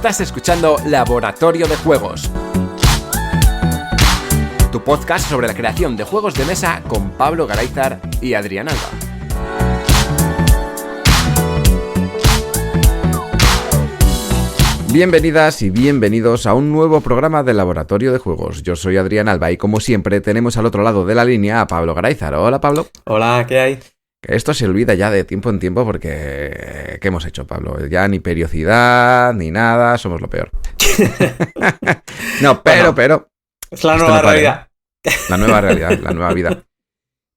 Estás escuchando Laboratorio de Juegos, tu podcast sobre la creación de juegos de mesa con Pablo Garayzar y Adrián Alba. Bienvenidas y bienvenidos a un nuevo programa de Laboratorio de Juegos. Yo soy Adrián Alba y como siempre tenemos al otro lado de la línea a Pablo Garayzar. Hola, Pablo. Hola, ¿qué hay? Esto se olvida ya de tiempo en tiempo porque... ¿Qué hemos hecho, Pablo? Ya ni periodicidad, ni nada, somos lo peor. No, pero... Es la nueva realidad. La nueva realidad, la nueva vida.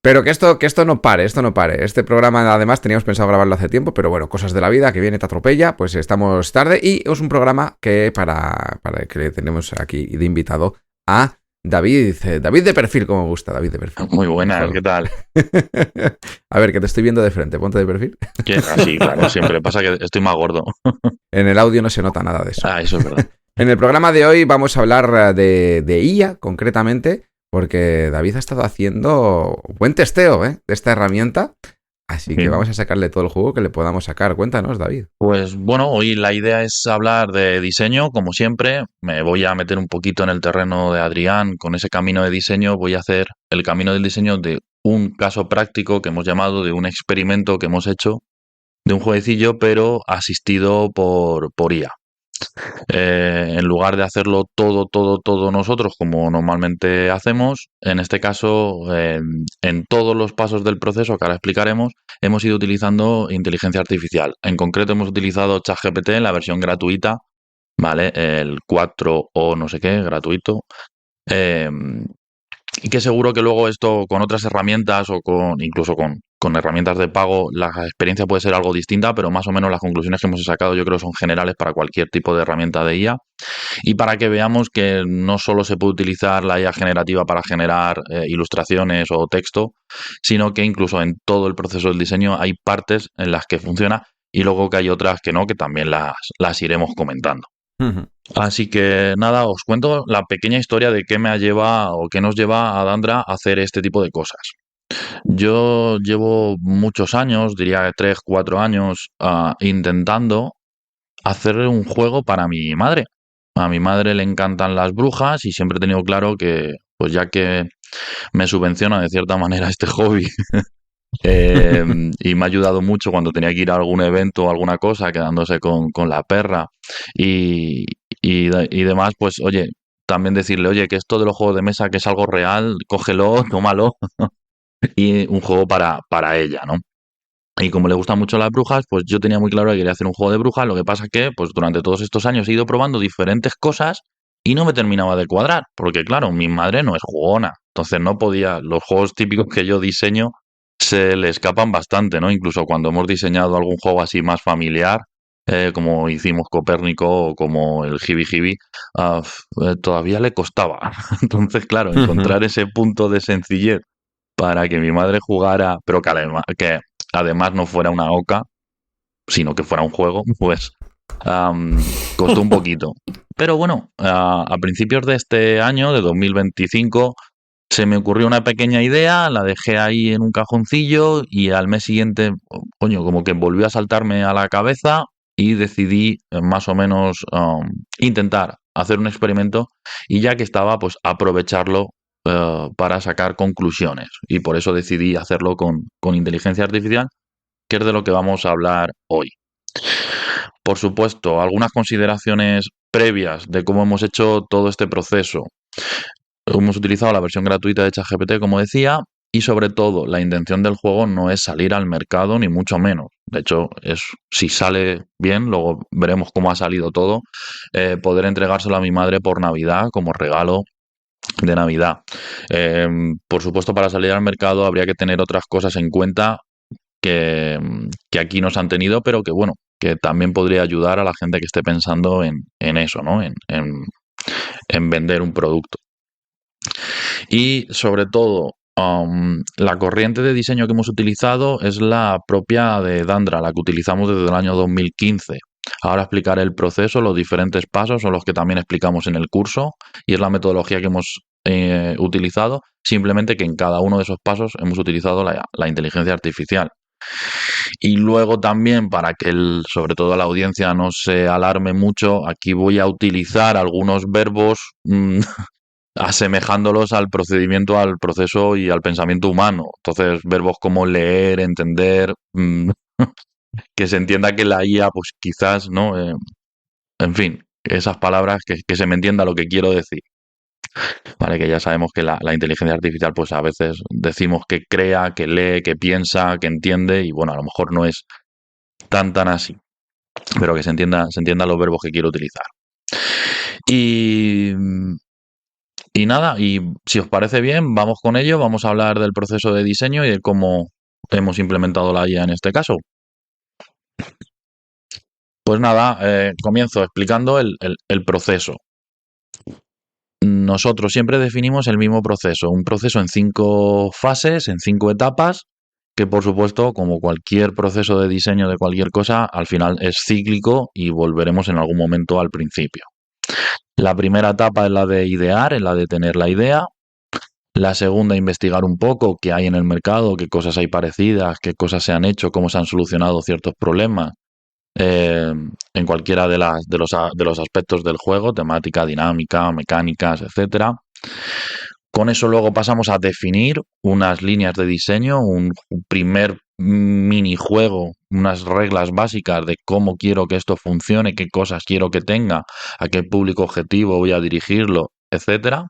Pero que esto no pare. Este programa, además, teníamos pensado grabarlo hace tiempo, pero bueno, cosas de la vida, que viene te atropella, pues estamos tarde. Y es un programa que para que tenemos aquí de invitado a David de perfil, como me gusta, David de perfil. Muy buena, ¿qué tal? A ver, que te estoy viendo de frente, ponte de perfil. Sí, claro, siempre pasa que estoy más gordo. En el audio no se nota nada de eso. Ah, eso es verdad. En el programa de hoy vamos a hablar de IA, concretamente, porque David ha estado haciendo buen testeo de esta herramienta. Así que vamos a sacarle todo el jugo que le podamos sacar. Cuéntanos, David. Pues bueno, hoy la idea es hablar de diseño, como siempre. Me voy a meter un poquito en el terreno de Adrián. Con ese camino de diseño voy a hacer el camino del diseño de un caso práctico que hemos llamado, de un experimento que hemos hecho, de un jueguecillo, pero asistido por IA. En lugar de hacerlo todo nosotros como normalmente hacemos, en este caso, en todos los pasos del proceso que ahora explicaremos, hemos ido utilizando inteligencia artificial. En concreto hemos utilizado ChatGPT en la versión gratuita, ¿vale? El 4 o no sé qué, gratuito. Y que seguro que luego esto con otras herramientas o incluso con herramientas de pago, la experiencia puede ser algo distinta, pero más o menos las conclusiones que hemos sacado yo creo son generales para cualquier tipo de herramienta de IA. Y para que veamos que no solo se puede utilizar la IA generativa para generar ilustraciones o texto, sino que incluso en todo el proceso del diseño hay partes en las que funciona y luego que hay otras que no, que también las iremos comentando. Uh-huh. Así que nada, os cuento la pequeña historia de qué nos lleva a Dandra a hacer este tipo de cosas. Yo llevo muchos años, diría 3, 4 años, intentando hacer un juego para mi madre. A mi madre le encantan las brujas y siempre he tenido claro que, pues ya que me subvenciona de cierta manera este hobby y me ha ayudado mucho cuando tenía que ir a algún evento o alguna cosa, quedándose con la perra y demás, pues oye, también decirle, oye, que esto de los juegos de mesa, que es algo real, cógelo, tómalo, y un juego para ella, ¿no? Y como le gustan mucho las brujas, pues yo tenía muy claro que quería hacer un juego de brujas, lo que pasa que, pues durante todos estos años he ido probando diferentes cosas y no me terminaba de cuadrar, porque claro, mi madre no es jugona, entonces no podía, los juegos típicos que yo diseño se le escapan bastante, ¿no? Incluso cuando hemos diseñado algún juego así más familiar, como hicimos Copérnico o como el Hibi Hibi, todavía le costaba. Entonces, claro, encontrar ese punto de sencillez para que mi madre jugara, pero que además no fuera una oca, sino que fuera un juego, pues costó un poquito. Pero bueno, a principios de este año, de 2025, se me ocurrió una pequeña idea, la dejé ahí en un cajoncillo y al mes siguiente, coño, como que volvió a saltarme a la cabeza y decidí más o menos intentar hacer un experimento y ya que estaba, pues aprovecharlo para sacar conclusiones. Y por eso decidí hacerlo con inteligencia artificial, que es de lo que vamos a hablar hoy. Por supuesto, algunas consideraciones previas de cómo hemos hecho todo este proceso. Hemos utilizado la versión gratuita de ChatGPT, como decía, y sobre todo la intención del juego no es salir al mercado ni mucho menos. De hecho, si sale bien, luego veremos cómo ha salido todo, poder entregárselo a mi madre por Navidad como regalo de Navidad. Por supuesto, para salir al mercado habría que tener otras cosas en cuenta que aquí nos han tenido, pero que bueno, que también podría ayudar a la gente que esté pensando en eso, ¿no? En vender un producto. Y sobre todo, la corriente de diseño que hemos utilizado es la propia de Dandra, la que utilizamos desde el año 2015. Ahora explicaré el proceso, los diferentes pasos son los que también explicamos en el curso y es la metodología que hemos utilizado, simplemente que en cada uno de esos pasos hemos utilizado la inteligencia artificial. Y luego también, para que sobre todo la audiencia no se alarme mucho, aquí voy a utilizar algunos verbos asemejándolos al procedimiento, al proceso y al pensamiento humano. Entonces, verbos como leer, entender, que se entienda que la IA, pues quizás, ¿no? En fin, esas palabras, que se me entienda lo que quiero decir. Vale, que ya sabemos que la inteligencia artificial, pues a veces decimos que crea, que lee, que piensa, que entiende, y bueno, a lo mejor no es tan así, pero que se entiendan los verbos que quiero utilizar. Y, y nada, y si os parece bien, vamos con ello, vamos a hablar del proceso de diseño y de cómo hemos implementado la IA en este caso. Pues nada, comienzo explicando el proceso. Nosotros siempre definimos el mismo proceso, un proceso en 5 fases, en 5 etapas, que por supuesto, como cualquier proceso de diseño de cualquier cosa, al final es cíclico y volveremos en algún momento al principio. La primera etapa es la de idear, es la de tener la idea. La segunda, investigar un poco qué hay en el mercado, qué cosas hay parecidas, qué cosas se han hecho, cómo se han solucionado ciertos problemas en cualquiera de los aspectos del juego, temática, dinámica, mecánicas, etcétera. Con eso luego pasamos a definir unas líneas de diseño, un primer minijuego, unas reglas básicas de cómo quiero que esto funcione, qué cosas quiero que tenga, a qué público objetivo voy a dirigirlo, etcétera.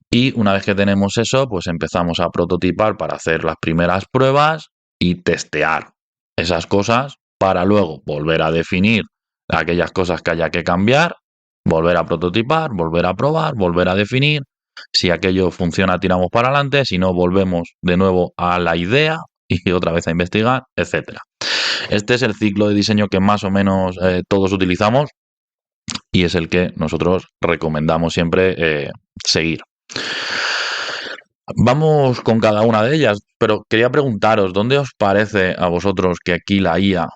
Y una vez que tenemos eso, pues empezamos a prototipar para hacer las primeras pruebas y testear esas cosas para luego volver a definir aquellas cosas que haya que cambiar, volver a prototipar, volver a probar, volver a definir. Si aquello funciona, tiramos para adelante, si no, volvemos de nuevo a la idea y otra vez a investigar, etcétera. Este es el ciclo de diseño que más o menos todos utilizamos y es el que nosotros recomendamos siempre seguir. Vamos con cada una de ellas, pero quería preguntaros, ¿dónde os parece a vosotros que aquí la IA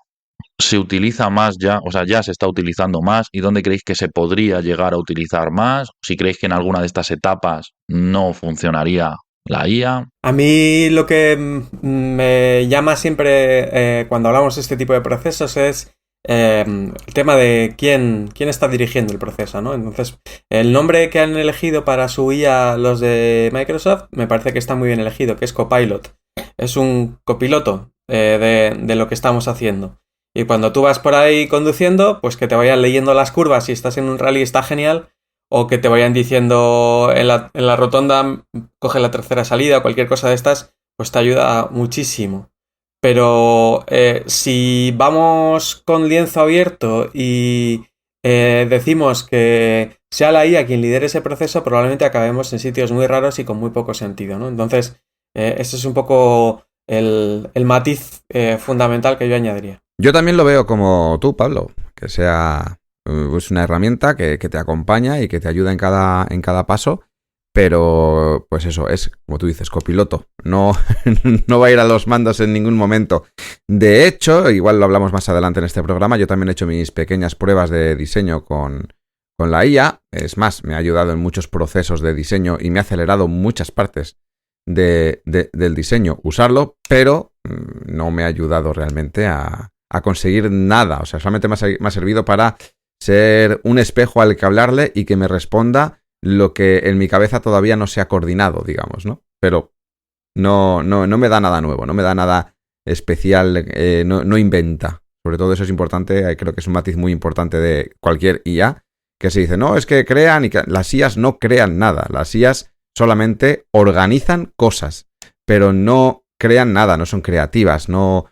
se utiliza más ya, o sea, ya se está utilizando más, y dónde creéis que se podría llegar a utilizar más? Si creéis que en alguna de estas etapas no funcionaría la IA. A mí lo que me llama siempre cuando hablamos de este tipo de procesos es el tema de quién está dirigiendo el proceso, ¿no? Entonces, el nombre que han elegido para su IA los de Microsoft me parece que está muy bien elegido, que es Copilot. Es un copiloto de lo que estamos haciendo. Y cuando tú vas por ahí conduciendo, pues que te vayan leyendo las curvas si estás en un rally está genial, o que te vayan diciendo en la rotonda coge la tercera salida o cualquier cosa de estas, pues te ayuda muchísimo. Pero si vamos con lienzo abierto y decimos que sea la IA quien lidere ese proceso, probablemente acabemos en sitios muy raros y con muy poco sentido, ¿no? Entonces, ese es un poco el matiz fundamental que yo añadiría. Yo también lo veo como tú, Pablo, que sea pues una herramienta que te acompaña y que te ayuda en cada paso, pero pues eso, es, como tú dices, copiloto, no, no va a ir a los mandos en ningún momento. De hecho, igual lo hablamos más adelante en este programa, yo también he hecho mis pequeñas pruebas de diseño con la IA, es más, me ha ayudado en muchos procesos de diseño y me ha acelerado muchas partes del diseño usarlo, pero no me ha ayudado realmente a conseguir nada, o sea, solamente me ha servido para ser un espejo al que hablarle y que me responda lo que en mi cabeza todavía no se ha coordinado, digamos, ¿no? Pero no me da nada nuevo, no me da nada especial, no inventa. Sobre todo eso es importante, creo que es un matiz muy importante de cualquier IA, que se dice, no, es que crean y que las IAs no crean nada, las IAs solamente organizan cosas, pero no crean nada, no son creativas, no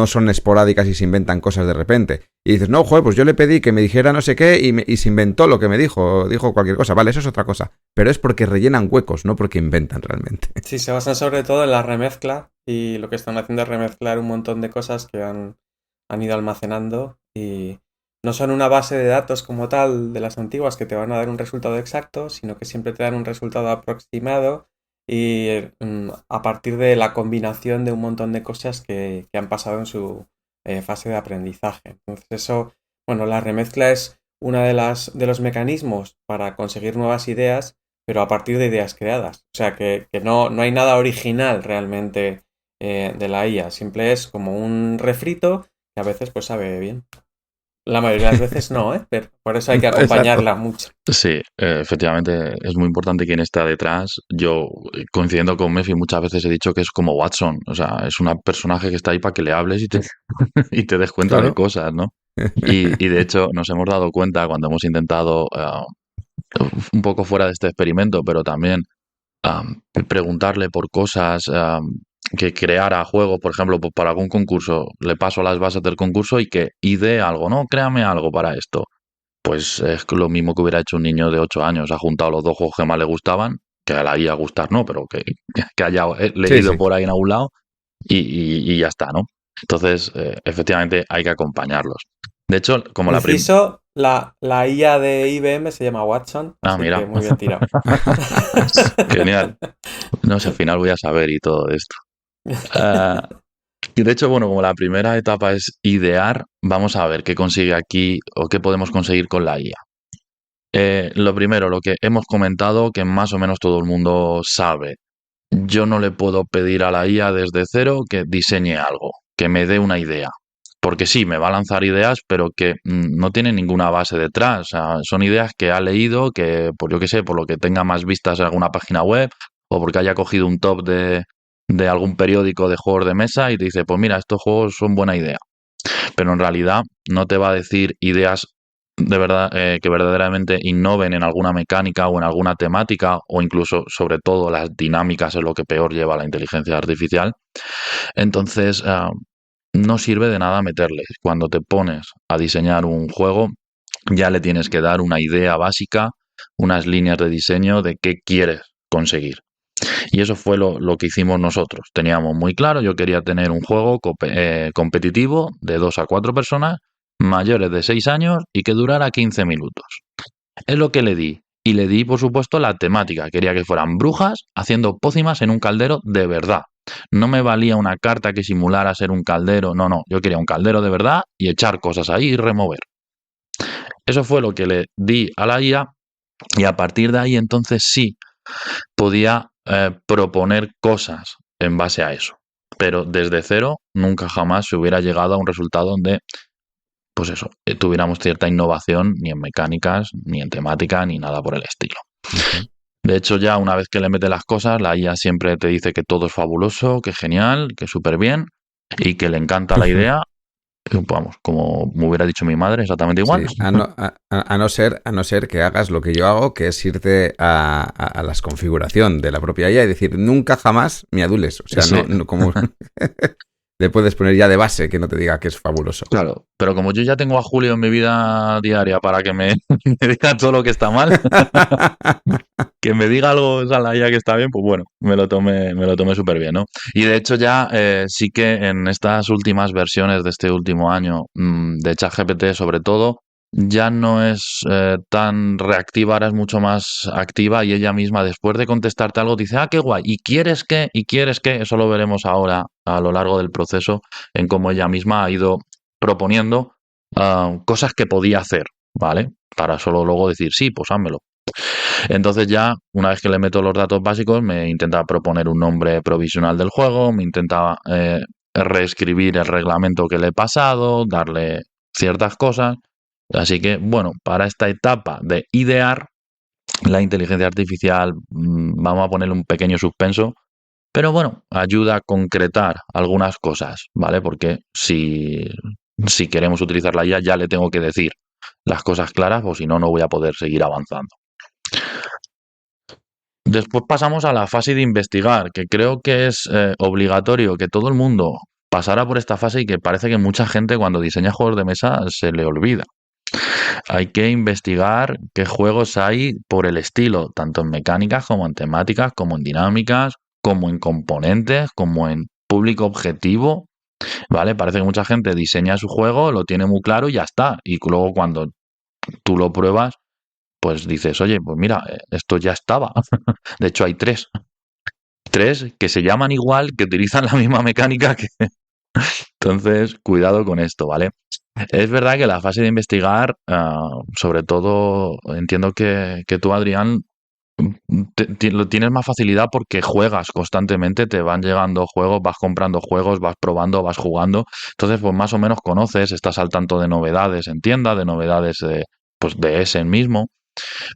son esporádicas y se inventan cosas de repente. Y dices, no, joder, pues yo le pedí que me dijera no sé qué y se inventó lo que me dijo cualquier cosa. Vale, eso es otra cosa. Pero es porque rellenan huecos, no porque inventan realmente. Sí, se basan sobre todo en la remezcla y lo que están haciendo es remezclar un montón de cosas que han ido almacenando y no son una base de datos como tal de las antiguas que te van a dar un resultado exacto, sino que siempre te dan un resultado aproximado y a partir de la combinación de un montón de cosas que han pasado en su fase de aprendizaje. Entonces eso, bueno, la remezcla es una de los mecanismos para conseguir nuevas ideas, pero a partir de ideas creadas. O sea que no hay nada original realmente de la IA. Siempre es como un refrito que a veces pues sabe bien. La mayoría de las veces no, ¿eh? Pero por eso hay que Exacto. acompañarla mucho. Sí, efectivamente es muy importante quién está detrás. Yo, coincidiendo con Mefi, muchas veces he dicho que es como Watson, o sea, es un personaje que está ahí para que le hables y te, y te des cuenta de Claro. cosas, ¿no? Y de hecho nos hemos dado cuenta cuando hemos intentado, un poco fuera de este experimento, pero también preguntarle por cosas, que creara juegos, por ejemplo, pues para algún concurso, le paso las bases del concurso y que idee algo, ¿no? Créame algo para esto. Pues es lo mismo que hubiera hecho un niño de 8 años. Ha juntado los dos juegos que más le gustaban, que a la IA gustar no, pero que haya Sí, leído sí. por ahí en algún lado y ya está, ¿no? Entonces, efectivamente, hay que acompañarlos. De hecho, como la primera... Inciso, la IA de IBM se llama Watson, Ah, así que mira, muy bien tirado. genial. No sé, al final voy a saber y todo esto. Ah, y de hecho, bueno, como la primera etapa es idear, vamos a ver qué consigue aquí o qué podemos conseguir con la IA. Lo primero, lo que hemos comentado, que más o menos todo el mundo sabe. Yo no le puedo pedir a la IA desde cero que diseñe algo, que me dé una idea. Porque sí, me va a lanzar ideas, pero que no tienen ninguna base detrás. O sea, son ideas que ha leído, que por yo qué sé, por lo que tenga más vistas en alguna página web, o porque haya cogido un top de algún periódico de juegos de mesa y te dice, pues mira, estos juegos son buena idea. Pero en realidad no te va a decir ideas de verdad, que verdaderamente innoven en alguna mecánica o en alguna temática, o incluso, sobre todo, las dinámicas es lo que peor lleva la inteligencia artificial. Entonces, no sirve de nada meterle. Cuando te pones a diseñar un juego, ya le tienes que dar una idea básica, unas líneas de diseño de qué quieres conseguir. Y eso fue lo que hicimos nosotros. Teníamos muy claro, yo quería tener un juego competitivo de 2 a 4 personas, mayores de 6 años y que durara 15 minutos. Es lo que le di. Y le di, por supuesto, la temática. Quería que fueran brujas haciendo pócimas en un caldero de verdad. No me valía una carta que simulara ser un caldero. No, no. Yo quería un caldero de verdad y echar cosas ahí y remover. Eso fue lo que le di a la IA. Y a partir de ahí, entonces sí podía proponer cosas en base a eso. Pero desde cero nunca jamás se hubiera llegado a un resultado donde, pues eso, tuviéramos cierta innovación ni en mecánicas, ni en temática, ni nada por el estilo. Ujú. De hecho, ya una vez que le metes las cosas, la IA siempre te dice que todo es fabuloso, que genial, que súper bien y que le encanta la idea. Vamos, como me hubiera dicho mi madre, exactamente igual. Sí, a no ser que hagas lo que yo hago, que es irte a las configuración de la propia IA y decir, nunca jamás me adules. O sea, Sí. no como le puedes poner ya de base que no te diga que es fabuloso. Claro, pero como yo ya tengo a Julio en mi vida diaria para que me diga todo lo que está mal, que me diga algo a la IA que está bien, pues bueno, me lo tomé súper bien, ¿no? Y de hecho ya sí que en estas últimas versiones de este último año, de ChatGPT sobre todo, ya no es tan reactiva, ahora es mucho más activa y ella misma después de contestarte algo dice, ah, qué guay, ¿y quieres qué? ¿Y quieres qué? Eso lo veremos ahora a lo largo del proceso en cómo ella misma ha ido proponiendo cosas que podía hacer, ¿vale? Para solo luego decir, sí, pues házmelo. Entonces ya, una vez que le meto los datos básicos, me intenta proponer un nombre provisional del juego, me intenta reescribir el reglamento que le he pasado, darle ciertas cosas. Así que, bueno, para esta etapa de idear, la inteligencia artificial, vamos a ponerle un pequeño suspenso, pero bueno, ayuda a concretar algunas cosas, ¿vale? Porque si queremos utilizar la IA, ya le tengo que decir las cosas claras, o si no, no voy a poder seguir avanzando. Después pasamos a la fase de investigar, que creo que es obligatorio que todo el mundo pasara por esta fase y que parece que mucha gente cuando diseña juegos de mesa se le olvida. Hay que investigar qué juegos hay por el estilo, tanto en mecánicas como en temáticas, como en dinámicas, como en componentes, como en público objetivo, ¿vale? Parece que mucha gente diseña su juego, lo tiene muy claro y ya está. Y luego cuando tú lo pruebas, pues dices, oye, pues mira, esto ya estaba. De hecho, hay tres que se llaman igual, que utilizan la misma mecánica que... Entonces, cuidado con esto, ¿vale? Es verdad que la fase de investigar, sobre todo, entiendo que tú, Adrián, lo tienes más facilidad porque juegas constantemente, te van llegando juegos, vas comprando juegos, vas probando, vas jugando. Entonces, pues más o menos conoces, estás al tanto de novedades en tienda, de novedades pues de ese mismo.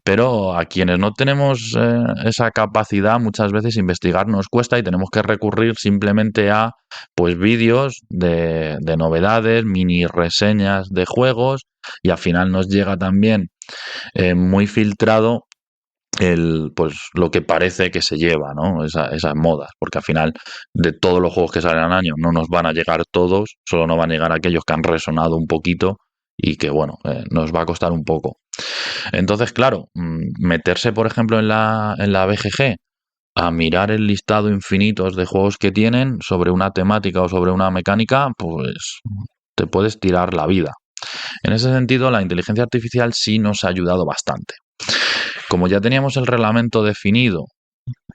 Pero a quienes no tenemos esa capacidad, muchas veces investigar nos cuesta y tenemos que recurrir simplemente a pues vídeos de novedades, mini reseñas de juegos, y al final nos llega también muy filtrado pues lo que parece que se lleva, ¿no? Esas modas, porque al final de todos los juegos que salen al año no nos van a llegar todos, solo nos van a llegar aquellos que han resonado un poquito y que, bueno, nos va a costar un poco. Entonces, claro, meterse, por ejemplo, en la BGG a mirar el listado infinitos de juegos que tienen sobre una temática o sobre una mecánica, pues te puedes tirar la vida. En ese sentido, la inteligencia artificial sí nos ha ayudado bastante. Como ya teníamos el reglamento definido,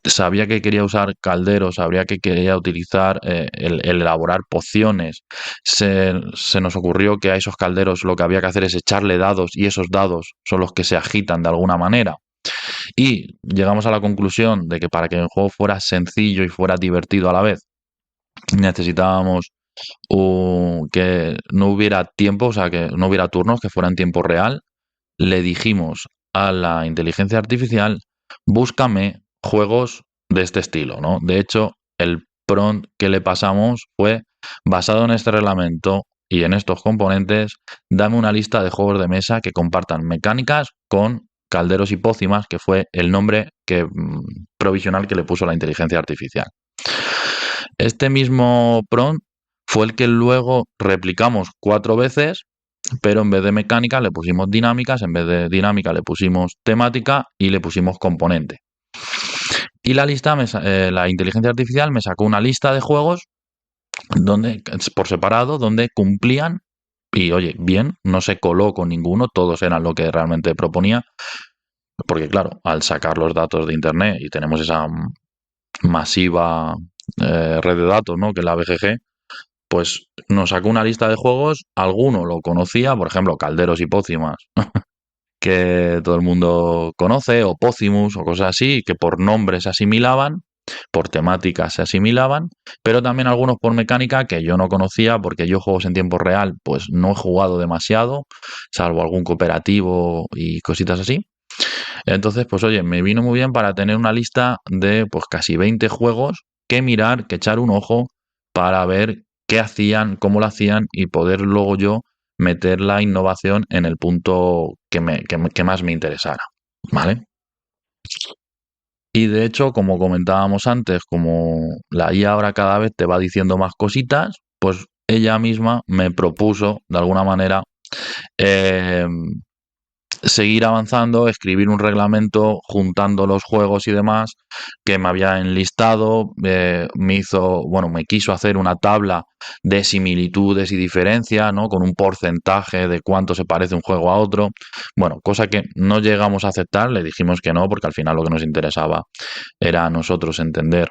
sabía que quería usar calderos, sabría que quería utilizar el elaborar pociones. Se nos ocurrió que a esos calderos lo que había que hacer es echarle dados y esos dados son los que se agitan de alguna manera. Y llegamos a la conclusión de que para que el juego fuera sencillo y fuera divertido a la vez, necesitábamos que no hubiera tiempo, o sea, que no hubiera turnos, que fuera en tiempo real. Le dijimos a la inteligencia artificial, búscame juegos de este estilo, ¿no? De hecho, el prompt que le pasamos fue, basado en este reglamento y en estos componentes, dame una lista de juegos de mesa que compartan mecánicas con calderos y pócimas, que fue el nombre provisional que le puso la inteligencia artificial. Este mismo prompt fue el que luego replicamos 4 veces, pero en vez de mecánica le pusimos dinámicas, en vez de dinámica le pusimos temática y le pusimos componente. Y la inteligencia artificial me sacó una lista de juegos por separado donde cumplían, y oye, bien, no se coló con ninguno, todos eran lo que realmente proponía, porque claro, al sacar los datos de internet y tenemos esa masiva red de datos, ¿no?, que es la BGG, pues nos sacó una lista de juegos, alguno lo conocía, por ejemplo, calderos y pócimas, que todo el mundo conoce, o pócimus, o cosas así, que por nombre se asimilaban, por temática se asimilaban, pero también algunos por mecánica que yo no conocía, porque yo juegos en tiempo real pues no he jugado demasiado, salvo algún cooperativo y cositas así. Entonces, pues oye, me vino muy bien para tener una lista de pues casi 20 juegos que mirar, que echar un ojo para ver qué hacían, cómo lo hacían y poder luego yo meter la innovación en el punto que más me interesara, ¿vale? Y de hecho, como comentábamos antes, como la IA ahora cada vez te va diciendo más cositas, pues ella misma me propuso, de alguna manera, eh, seguir avanzando, escribir un reglamento juntando los juegos y demás que me había enlistado, me quiso hacer una tabla de similitudes y diferencias, ¿no?, con un porcentaje de cuánto se parece un juego a otro. Bueno, cosa que no llegamos a aceptar, le dijimos que no, porque al final lo que nos interesaba era a nosotros entender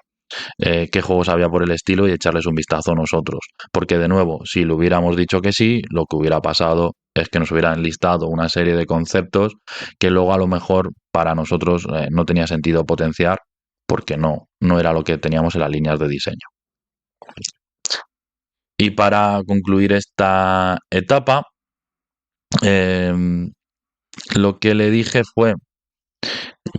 qué juegos había por el estilo y echarles un vistazo nosotros. Porque de nuevo, si le hubiéramos dicho que sí, lo que hubiera pasado es que nos hubieran listado una serie de conceptos que luego a lo mejor para nosotros no tenía sentido potenciar porque no era lo que teníamos en las líneas de diseño. Y para concluir esta etapa, lo que le dije fue,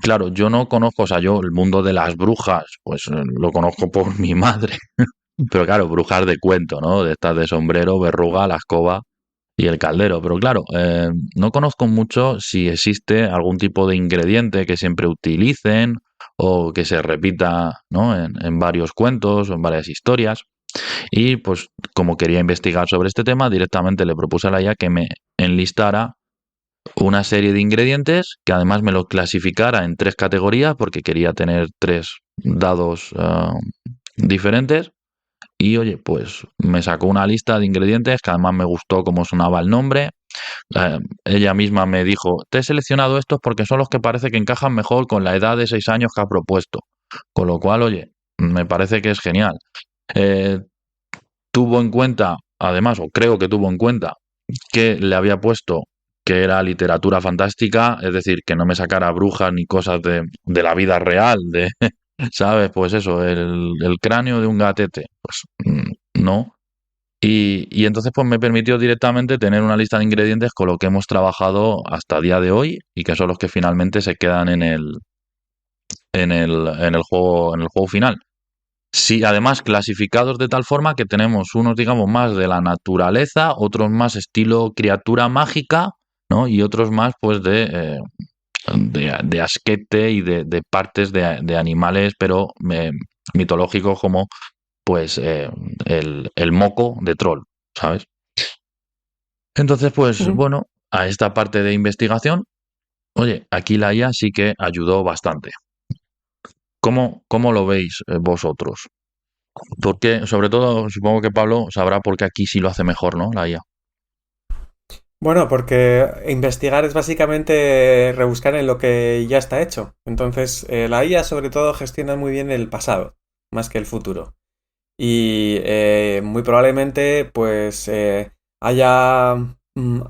claro, yo no conozco, o sea, yo el mundo de las brujas, pues lo conozco por mi madre. Pero claro, brujas de cuento, ¿no? De estas de sombrero, verruga, la escoba y el caldero. Pero claro, no conozco mucho si existe algún tipo de ingrediente que siempre utilicen o que se repita, ¿no?, en varios cuentos o en varias historias. Y pues como quería investigar sobre este tema, directamente le propuse a la IA que me enlistara una serie de ingredientes, que además me lo clasificara en 3 categorías porque quería tener 3 dados diferentes. Y oye, pues me sacó una lista de ingredientes que además me gustó cómo sonaba el nombre. Ella misma me dijo, te he seleccionado estos porque son los que parece que encajan mejor con la edad de 6 años que ha propuesto. Con lo cual, oye, me parece que es genial. Tuvo en cuenta, además, o creo que tuvo en cuenta, que le había puesto que era literatura fantástica, es decir, que no me sacara brujas ni cosas de la vida real, ¿sabes? Pues eso, el cráneo de un gatete, pues no. Y entonces pues me permitió directamente tener una lista de ingredientes con lo que hemos trabajado hasta el día de hoy y que son los que finalmente se quedan en el juego final. Sí, además clasificados de tal forma que tenemos unos, digamos, más de la naturaleza, otros más estilo criatura mágica, ¿no? Y otros más, pues, de asquete y de partes de animales, pero mitológicos como, pues, el moco de troll, ¿sabes? Entonces, pues, Ujú. bueno, a esta parte de investigación, oye, aquí la IA sí que ayudó bastante. ¿Cómo lo veis vosotros? Porque, sobre todo, supongo que Pablo sabrá por qué aquí sí lo hace mejor, ¿no? La IA. Bueno, porque investigar es básicamente rebuscar en lo que ya está hecho. Entonces, la IA sobre todo gestiona muy bien el pasado, más que el futuro. Y muy probablemente, pues, haya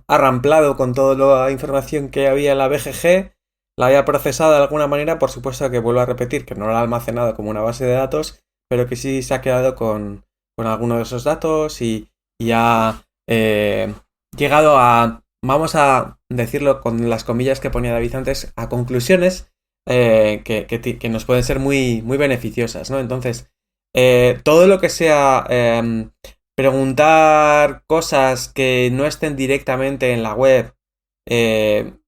arramplado con toda la información que había en la BGG, la haya procesado de alguna manera, por supuesto que vuelvo a repetir que no la ha almacenado como una base de datos, pero que sí se ha quedado con alguno de esos datos y ha llegado a, vamos a decirlo con las comillas que ponía David antes, a conclusiones que nos pueden ser muy, muy beneficiosas, ¿no? Entonces, todo lo que sea preguntar cosas que no estén directamente en la web,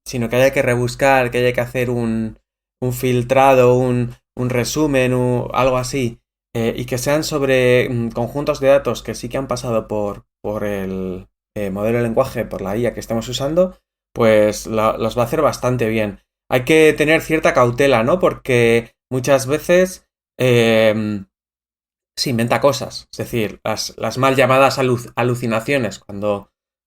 sino que haya que rebuscar, que haya que hacer un filtrado, un resumen, algo así, y que sean sobre conjuntos de datos que sí que han pasado por el modelo de lenguaje, por la IA que estamos usando, pues los va a hacer bastante bien. Hay que tener cierta cautela, ¿no? Porque muchas veces se inventa cosas. Es decir, las mal llamadas alucinaciones.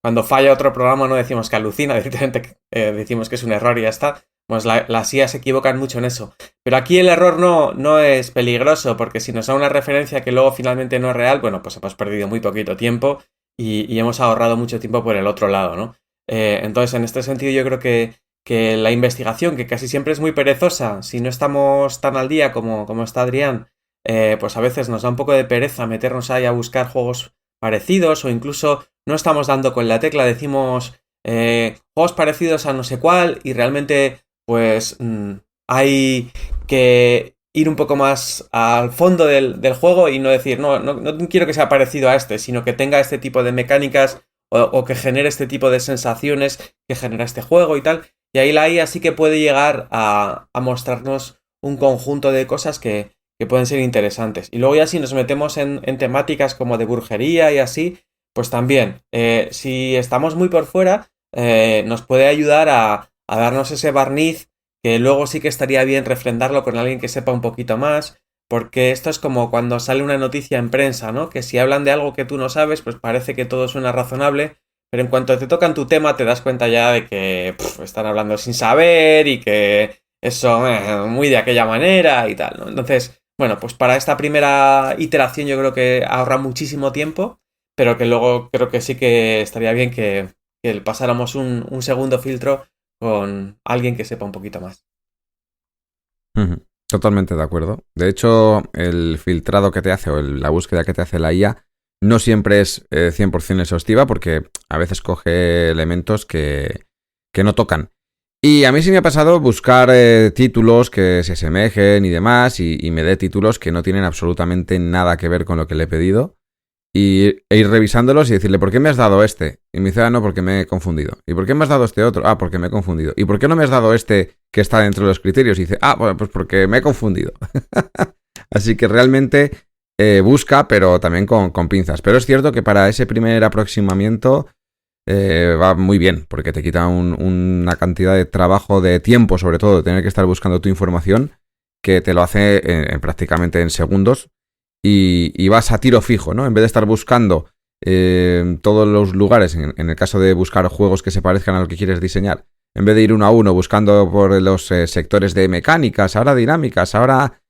Cuando falla otro programa no decimos que alucina, directamente decimos que es un error y ya está. Pues las IA se equivocan mucho en eso. Pero aquí el error no es peligroso, porque si nos da una referencia que luego finalmente no es real, bueno, pues hemos perdido muy poquito tiempo y hemos ahorrado mucho tiempo por el otro lado, ¿no? Entonces, en este sentido, yo creo que la investigación, que casi siempre es muy perezosa, si no estamos tan al día como está Adrián, pues a veces nos da un poco de pereza meternos ahí a buscar juegos parecidos o incluso no estamos dando con la tecla, decimos juegos parecidos a no sé cuál y realmente pues hay que ir un poco más al fondo del juego y no decir no quiero que sea parecido a este, sino que tenga este tipo de mecánicas o que genere este tipo de sensaciones que genera este juego y tal. Y ahí la IA sí que puede llegar a mostrarnos un conjunto de cosas que pueden ser interesantes. Y luego ya si nos metemos en temáticas como de brujería y así, pues también, si estamos muy por fuera, nos puede ayudar a darnos ese barniz que luego sí que estaría bien refrendarlo con alguien que sepa un poquito más, porque esto es como cuando sale una noticia en prensa, ¿no? Que si hablan de algo que tú no sabes, pues parece que todo suena razonable, pero en cuanto te tocan tu tema te das cuenta ya de que están hablando sin saber y que eso muy de aquella manera y tal, ¿no? Entonces, bueno, pues para esta primera iteración yo creo que ahorra muchísimo tiempo, pero que luego creo que sí que estaría bien que pasáramos un segundo filtro con alguien que sepa un poquito más. Ujú. Totalmente de acuerdo. De hecho, el filtrado que te hace o la búsqueda que te hace la IA no siempre es 100% exhaustiva porque a veces coge elementos que no tocan. Y a mí sí me ha pasado buscar títulos que se asemejen y demás y me dé títulos que no tienen absolutamente nada que ver con lo que le he pedido e ir revisándolos y decirle, ¿por qué me has dado este? Y me dice, no, porque me he confundido. ¿Y por qué me has dado este otro? Ah, porque me he confundido. ¿Y por qué no me has dado este que está dentro de los criterios? Y dice, bueno, pues porque me he confundido. Así que realmente busca, pero también con pinzas. Pero es cierto que para ese primer aproximamiento va muy bien, porque te quita una cantidad de trabajo, de tiempo, sobre todo, de tener que estar buscando tu información, que te lo hace prácticamente en segundos. Y vas a tiro fijo, ¿no? En vez de estar buscando todos los lugares, en el caso de buscar juegos que se parezcan a lo que quieres diseñar, en vez de ir uno a uno buscando por los sectores de mecánicas, ahora dinámicas, ahora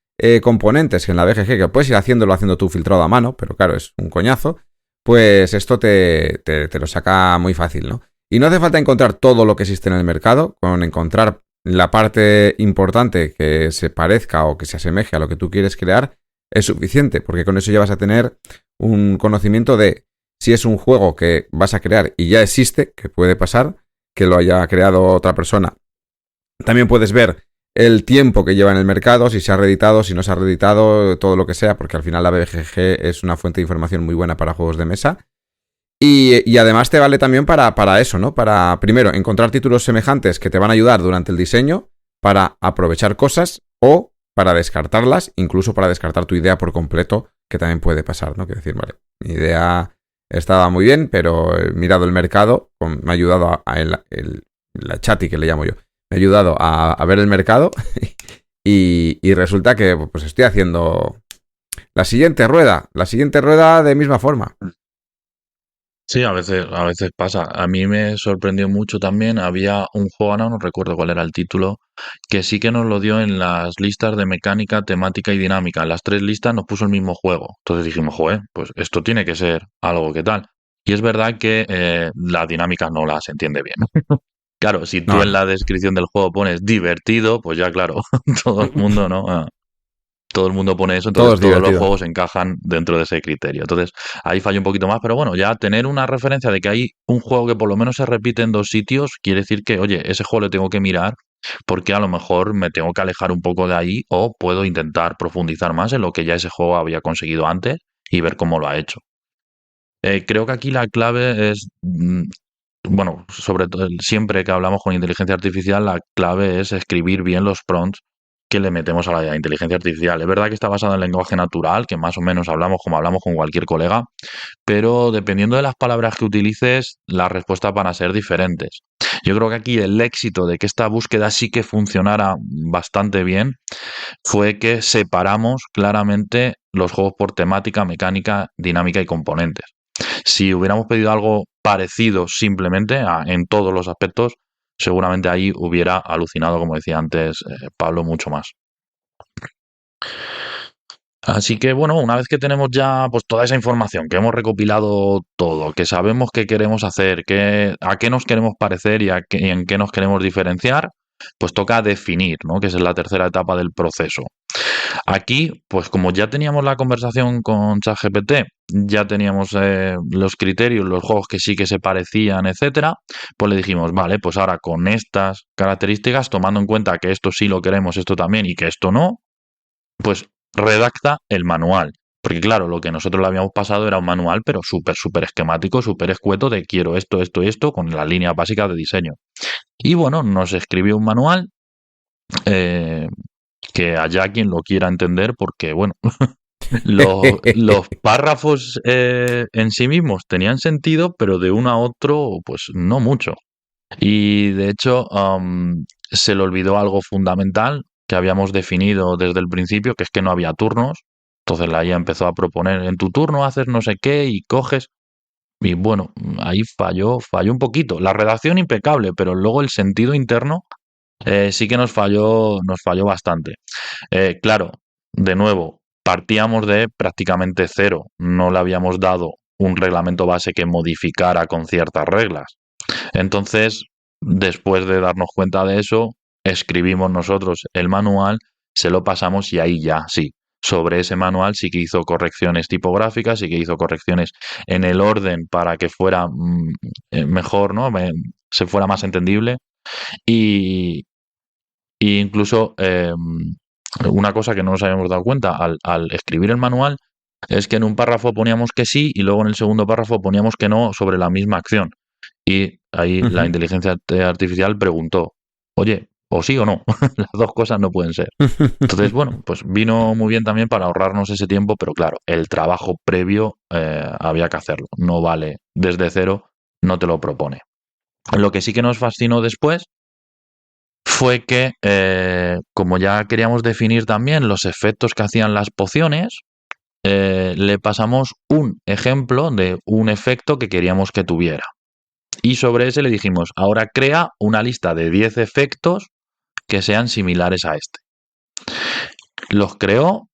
componentes, que en la BGG, que puedes ir haciendo tú filtrado a mano, pero claro, es un coñazo, pues esto te lo saca muy fácil, ¿no? Y no hace falta encontrar todo lo que existe en el mercado, con encontrar la parte importante que se parezca o que se asemeje a lo que tú quieres crear es suficiente, porque con eso ya vas a tener un conocimiento de si es un juego que vas a crear y ya existe, que puede pasar, que lo haya creado otra persona. También puedes ver el tiempo que lleva en el mercado, si se ha reeditado, si no se ha reeditado, todo lo que sea, porque al final la BGG es una fuente de información muy buena para juegos de mesa. Y además te vale también para eso, ¿no? Para, primero, encontrar títulos semejantes que te van a ayudar durante el diseño, para aprovechar cosas o para descartarlas, incluso para descartar tu idea por completo, que también puede pasar, ¿no? Quiero decir, vale, mi idea estaba muy bien, pero he mirado el mercado, me ha ayudado la chati que le llamo yo, me ha ayudado a ver el mercado y resulta que pues estoy haciendo la siguiente rueda de misma forma. Sí, a veces pasa. A mí me sorprendió mucho también. Había un juego, ahora no recuerdo cuál era el título, que sí que nos lo dio en las listas de mecánica, temática y dinámica. En las 3 listas nos puso el mismo juego. Entonces dijimos, joder, pues esto tiene que ser algo que tal. Y es verdad que las dinámicas no las entiende bien. Claro, si tú No, en no. la descripción del juego pones divertido, pues ya claro, todo el mundo, ¿no? Todo el mundo pone eso, Todo entonces es todos los divertido. juegos encajan dentro de ese criterio. Entonces ahí falla un poquito más, pero bueno, ya tener una referencia de que hay un juego que por lo menos se repite en 2 sitios, quiere decir que, oye, ese juego le tengo que mirar porque a lo mejor me tengo que alejar un poco de ahí o puedo intentar profundizar más en lo que ya ese juego había conseguido antes y ver cómo lo ha hecho. Creo que aquí la clave es, bueno, sobre todo siempre que hablamos con inteligencia artificial, la clave es escribir bien los prompts que le metemos a la inteligencia artificial. Es verdad que está basado en lenguaje natural, que más o menos hablamos como hablamos con cualquier colega, pero dependiendo de las palabras que utilices, las respuestas van a ser diferentes. Yo creo que aquí el éxito de que esta búsqueda sí que funcionara bastante bien fue que separamos claramente los juegos por temática, mecánica, dinámica y componentes. Si hubiéramos pedido algo parecido simplemente en todos los aspectos, seguramente ahí hubiera alucinado, como decía antes Pablo, mucho más. Así que bueno, una vez que tenemos ya pues toda esa información, que hemos recopilado todo, que sabemos qué queremos hacer, a qué nos queremos parecer y en qué nos queremos diferenciar, pues toca definir, ¿no? Que esa es la tercera etapa del proceso. Aquí, pues como ya teníamos la conversación con ChatGPT, ya teníamos los criterios, los juegos que sí que se parecían, etcétera, pues le dijimos, vale, pues ahora con estas características, tomando en cuenta que esto sí lo queremos, esto también y que esto no, pues redacta el manual. Porque claro, lo que nosotros le habíamos pasado era un manual, pero súper esquemático, súper escueto de quiero esto, esto y esto, con las líneas básicas de diseño. Y bueno, nos escribió un manual eh, que haya quien lo quiera entender, porque bueno, los párrafos en sí mismos tenían sentido, pero de uno a otro, pues no mucho. Y de hecho, se le olvidó algo fundamental que habíamos definido desde el principio, que es que no había turnos. Entonces la IA empezó a proponer, en tu turno haces no sé qué y coges. Y bueno, ahí falló un poquito. La redacción impecable, pero luego el sentido interno sí que nos falló bastante. Claro, de nuevo, partíamos de prácticamente cero. No le habíamos dado un reglamento base que modificara con ciertas reglas. Entonces, después de darnos cuenta de eso, escribimos nosotros el manual, se lo pasamos y ahí ya, sí. Sobre ese manual sí que hizo correcciones tipográficas, sí que hizo correcciones en el orden para que fuera mejor, ¿no? Se fuera más entendible. Y, y incluso una cosa que no nos habíamos dado cuenta al escribir el manual es que en un párrafo poníamos que sí y luego en el segundo párrafo poníamos que no sobre la misma acción. Y ahí la Ujú. inteligencia artificial preguntó, oye, o sí o no, las dos cosas no pueden ser. Entonces, bueno, pues vino muy bien también para ahorrarnos ese tiempo, pero claro, el trabajo previo había que hacerlo. No vale desde cero, no te lo propone. Lo que sí que nos fascinó después fue que, como ya queríamos definir también los efectos que hacían las pociones, le pasamos un ejemplo de un efecto que queríamos que tuviera. Y sobre ese le dijimos, ahora crea una lista de 10 efectos que sean similares a este. Los creó,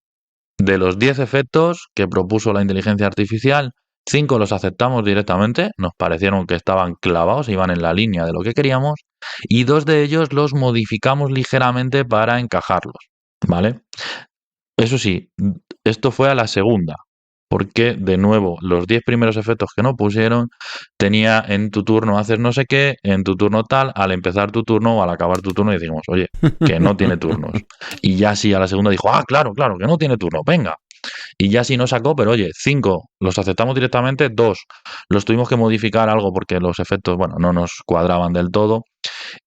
de los 10 efectos que propuso la inteligencia artificial, 5 los aceptamos directamente, nos parecieron que estaban clavados, iban en la línea de lo que queríamos, y 2 de ellos los modificamos ligeramente para encajarlos, ¿vale? Eso sí, esto fue a la segunda, porque de nuevo, los 10 primeros efectos que no pusieron, tenía en tu turno haces no sé qué, en tu turno tal, al empezar tu turno o al acabar tu turno decimos, oye, que no tiene turnos. Y ya sí, a la segunda dijo, claro, que no tiene turno, venga. Y ya sí no sacó, pero oye, 5 los aceptamos directamente, 2 los tuvimos que modificar algo porque los efectos, bueno, no nos cuadraban del todo.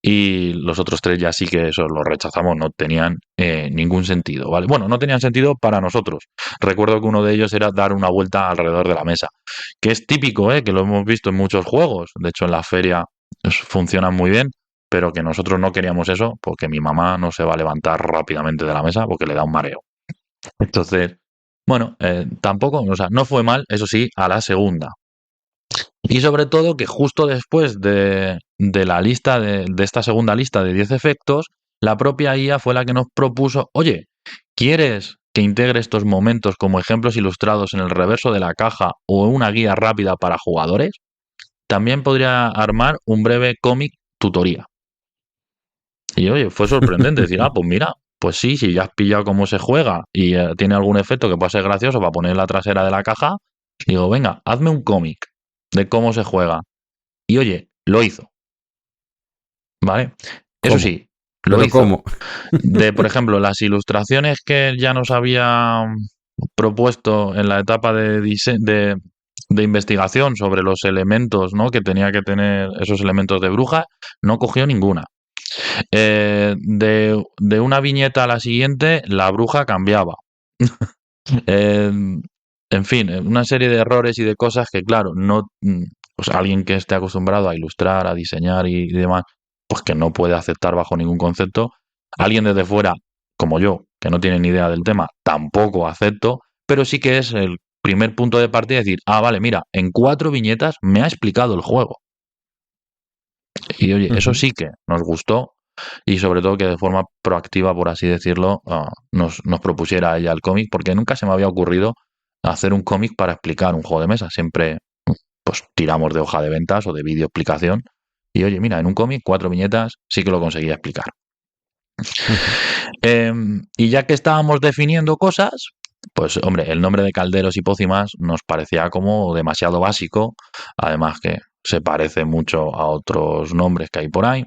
Y los otros 3 ya sí que eso los rechazamos, no tenían ningún sentido, ¿vale? Bueno, no tenían sentido para nosotros. Recuerdo que uno de ellos era dar una vuelta alrededor de la mesa, que es típico, que lo hemos visto en muchos juegos. De hecho, en la feria funcionan muy bien, pero que nosotros no queríamos eso porque mi mamá no se va a levantar rápidamente de la mesa porque le da un mareo. Entonces, bueno, tampoco, o sea, no fue mal, eso sí, a la segunda. Y sobre todo que justo después de la lista, de esta segunda lista de 10 efectos, la propia IA fue la que nos propuso, oye, ¿quieres que integre estos momentos como ejemplos ilustrados en el reverso de la caja o una guía rápida para jugadores? También podría armar un breve cómic tutoría. Y oye, fue sorprendente decir, pues mira, pues sí, si ya has pillado cómo se juega y tiene algún efecto que pueda ser gracioso para poner en la trasera de la caja, digo, venga, hazme un cómic de cómo se juega. Y oye, lo hizo. ¿Vale? Eso ¿Cómo? sí, lo ¿Pero hizo. cómo? De, por ejemplo, las ilustraciones que ya nos había propuesto en la etapa de investigación sobre los elementos, ¿no?, que tenía que tener esos elementos de bruja, no cogió ninguna. De una viñeta a la siguiente, la bruja cambiaba. En fin, una serie de errores y de cosas que, claro, no, pues alguien que esté acostumbrado a ilustrar, a diseñar y demás, pues que no puede aceptar bajo ningún concepto. Alguien desde fuera, como yo, que no tiene ni idea del tema, tampoco acepto, pero sí que es el primer punto de partida, decir, vale, mira, en 4 viñetas me ha explicado el juego. Y oye, eso sí que nos gustó, y sobre todo que de forma proactiva, por así decirlo, nos propusiera ella el cómic, porque nunca se me había ocurrido hacer un cómic para explicar un juego de mesa. Siempre pues tiramos de hoja de ventas o de vídeo explicación. Y oye, mira, en un cómic, 4 viñetas, sí que lo conseguía explicar. Y ya que estábamos definiendo cosas, pues hombre, el nombre de Calderos y Pócimas nos parecía como demasiado básico, además que se parece mucho a otros nombres que hay por ahí,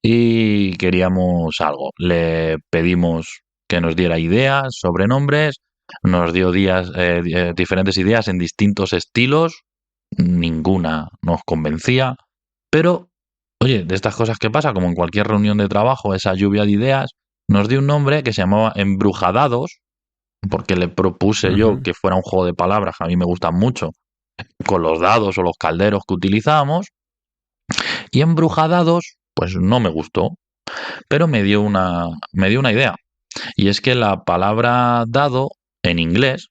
y queríamos algo. Le pedimos que nos diera ideas sobre nombres, nos dio diferentes ideas en distintos estilos, ninguna nos convencía, pero oye, de estas cosas que pasa, como en cualquier reunión de trabajo, esa lluvia de ideas, nos dio un nombre que se llamaba Embrujadados, porque le propuse yo que fuera un juego de palabras que a mí me gustan mucho, con los dados o los calderos que utilizábamos, y Embrujadados, pues no me gustó, pero me dio una idea, y es que la palabra dado en inglés,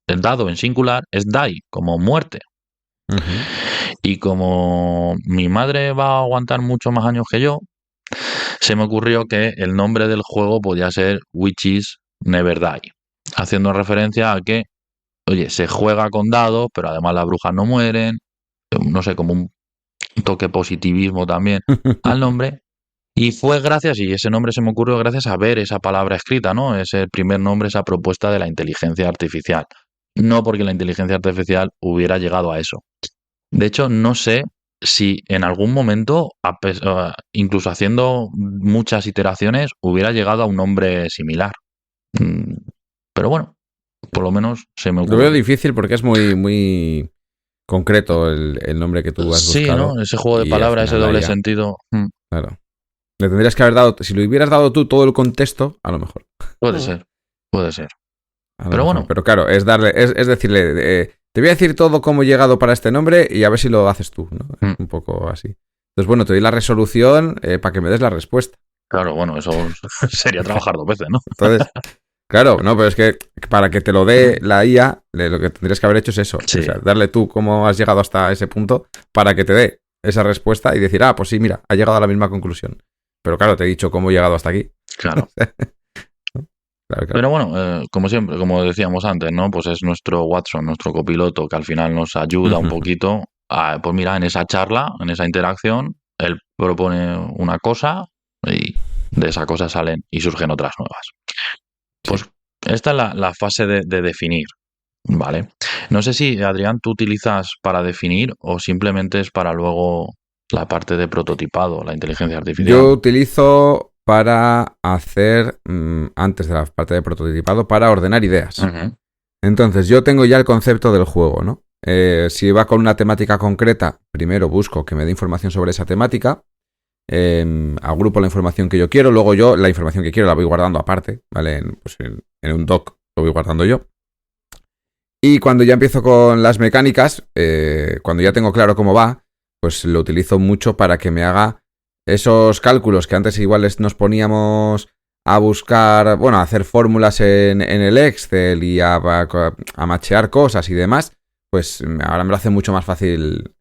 el dado en singular, es die, como muerte. Y como mi madre va a aguantar mucho más años que yo, se me ocurrió que el nombre del juego podía ser Witches Never Die, haciendo referencia a que, oye, se juega con dados, pero además las brujas no mueren, no sé, como un toque positivismo también al nombre. Y fue gracias, y ese nombre se me ocurrió gracias a ver esa palabra escrita, ¿no? Ese primer nombre, esa propuesta de la inteligencia artificial. No porque la inteligencia artificial hubiera llegado a eso. De hecho, no sé si en algún momento, incluso haciendo muchas iteraciones, hubiera llegado a un nombre similar. Pero bueno, por lo menos se me ocurre. Lo veo difícil porque es muy, muy concreto el nombre que tú has buscado. Sí, ¿no? Ese juego de palabras, ese doble sentido. Claro. Le tendrías que haber dado, si le hubieras dado tú todo el contexto, a lo mejor. Puede ser. Pero bueno. Pero claro, es decirle, te voy a decir todo cómo he llegado para este nombre y a ver si lo haces tú, ¿no? Un poco así. Entonces, bueno, te doy la resolución para que me des la respuesta. Claro, bueno, eso sería trabajar 2 veces, ¿no? Entonces, claro, no, pero es que para que te lo dé la IA, lo que tendrías que haber hecho es eso. Sí. O sea, darle tú cómo has llegado hasta ese punto para que te dé esa respuesta y decir, pues sí, mira, ha llegado a la misma conclusión. Pero claro, te he dicho cómo he llegado hasta aquí. Claro. Claro, claro. Pero bueno, como siempre, como decíamos antes, ¿no? Pues es nuestro Watson, nuestro copiloto, que al final nos ayuda un poquito a, pues mira, en esa charla, en esa interacción, él propone una cosa y de esa cosa salen y surgen otras nuevas. Pues Sí. esta es la fase de definir, ¿vale? No sé si, Adrián, tú utilizas para definir o simplemente es para luego la parte de prototipado, la inteligencia Yo artificial. utilizo para hacer, antes de la parte de prototipado, para ordenar ideas. Ujú. Entonces, yo tengo ya el concepto del juego, ¿no? Si va con una temática concreta, primero busco que me dé información sobre esa temática, agrupo la información que yo quiero, luego yo la información que quiero la voy guardando aparte, ¿vale? En un doc lo voy guardando yo. Y cuando ya empiezo con las mecánicas, cuando ya tengo claro cómo va, pues lo utilizo mucho para que me haga esos cálculos que antes igual nos poníamos a buscar, bueno, a hacer fórmulas en el Excel y a machear cosas y demás, pues ahora me lo hace mucho más fácil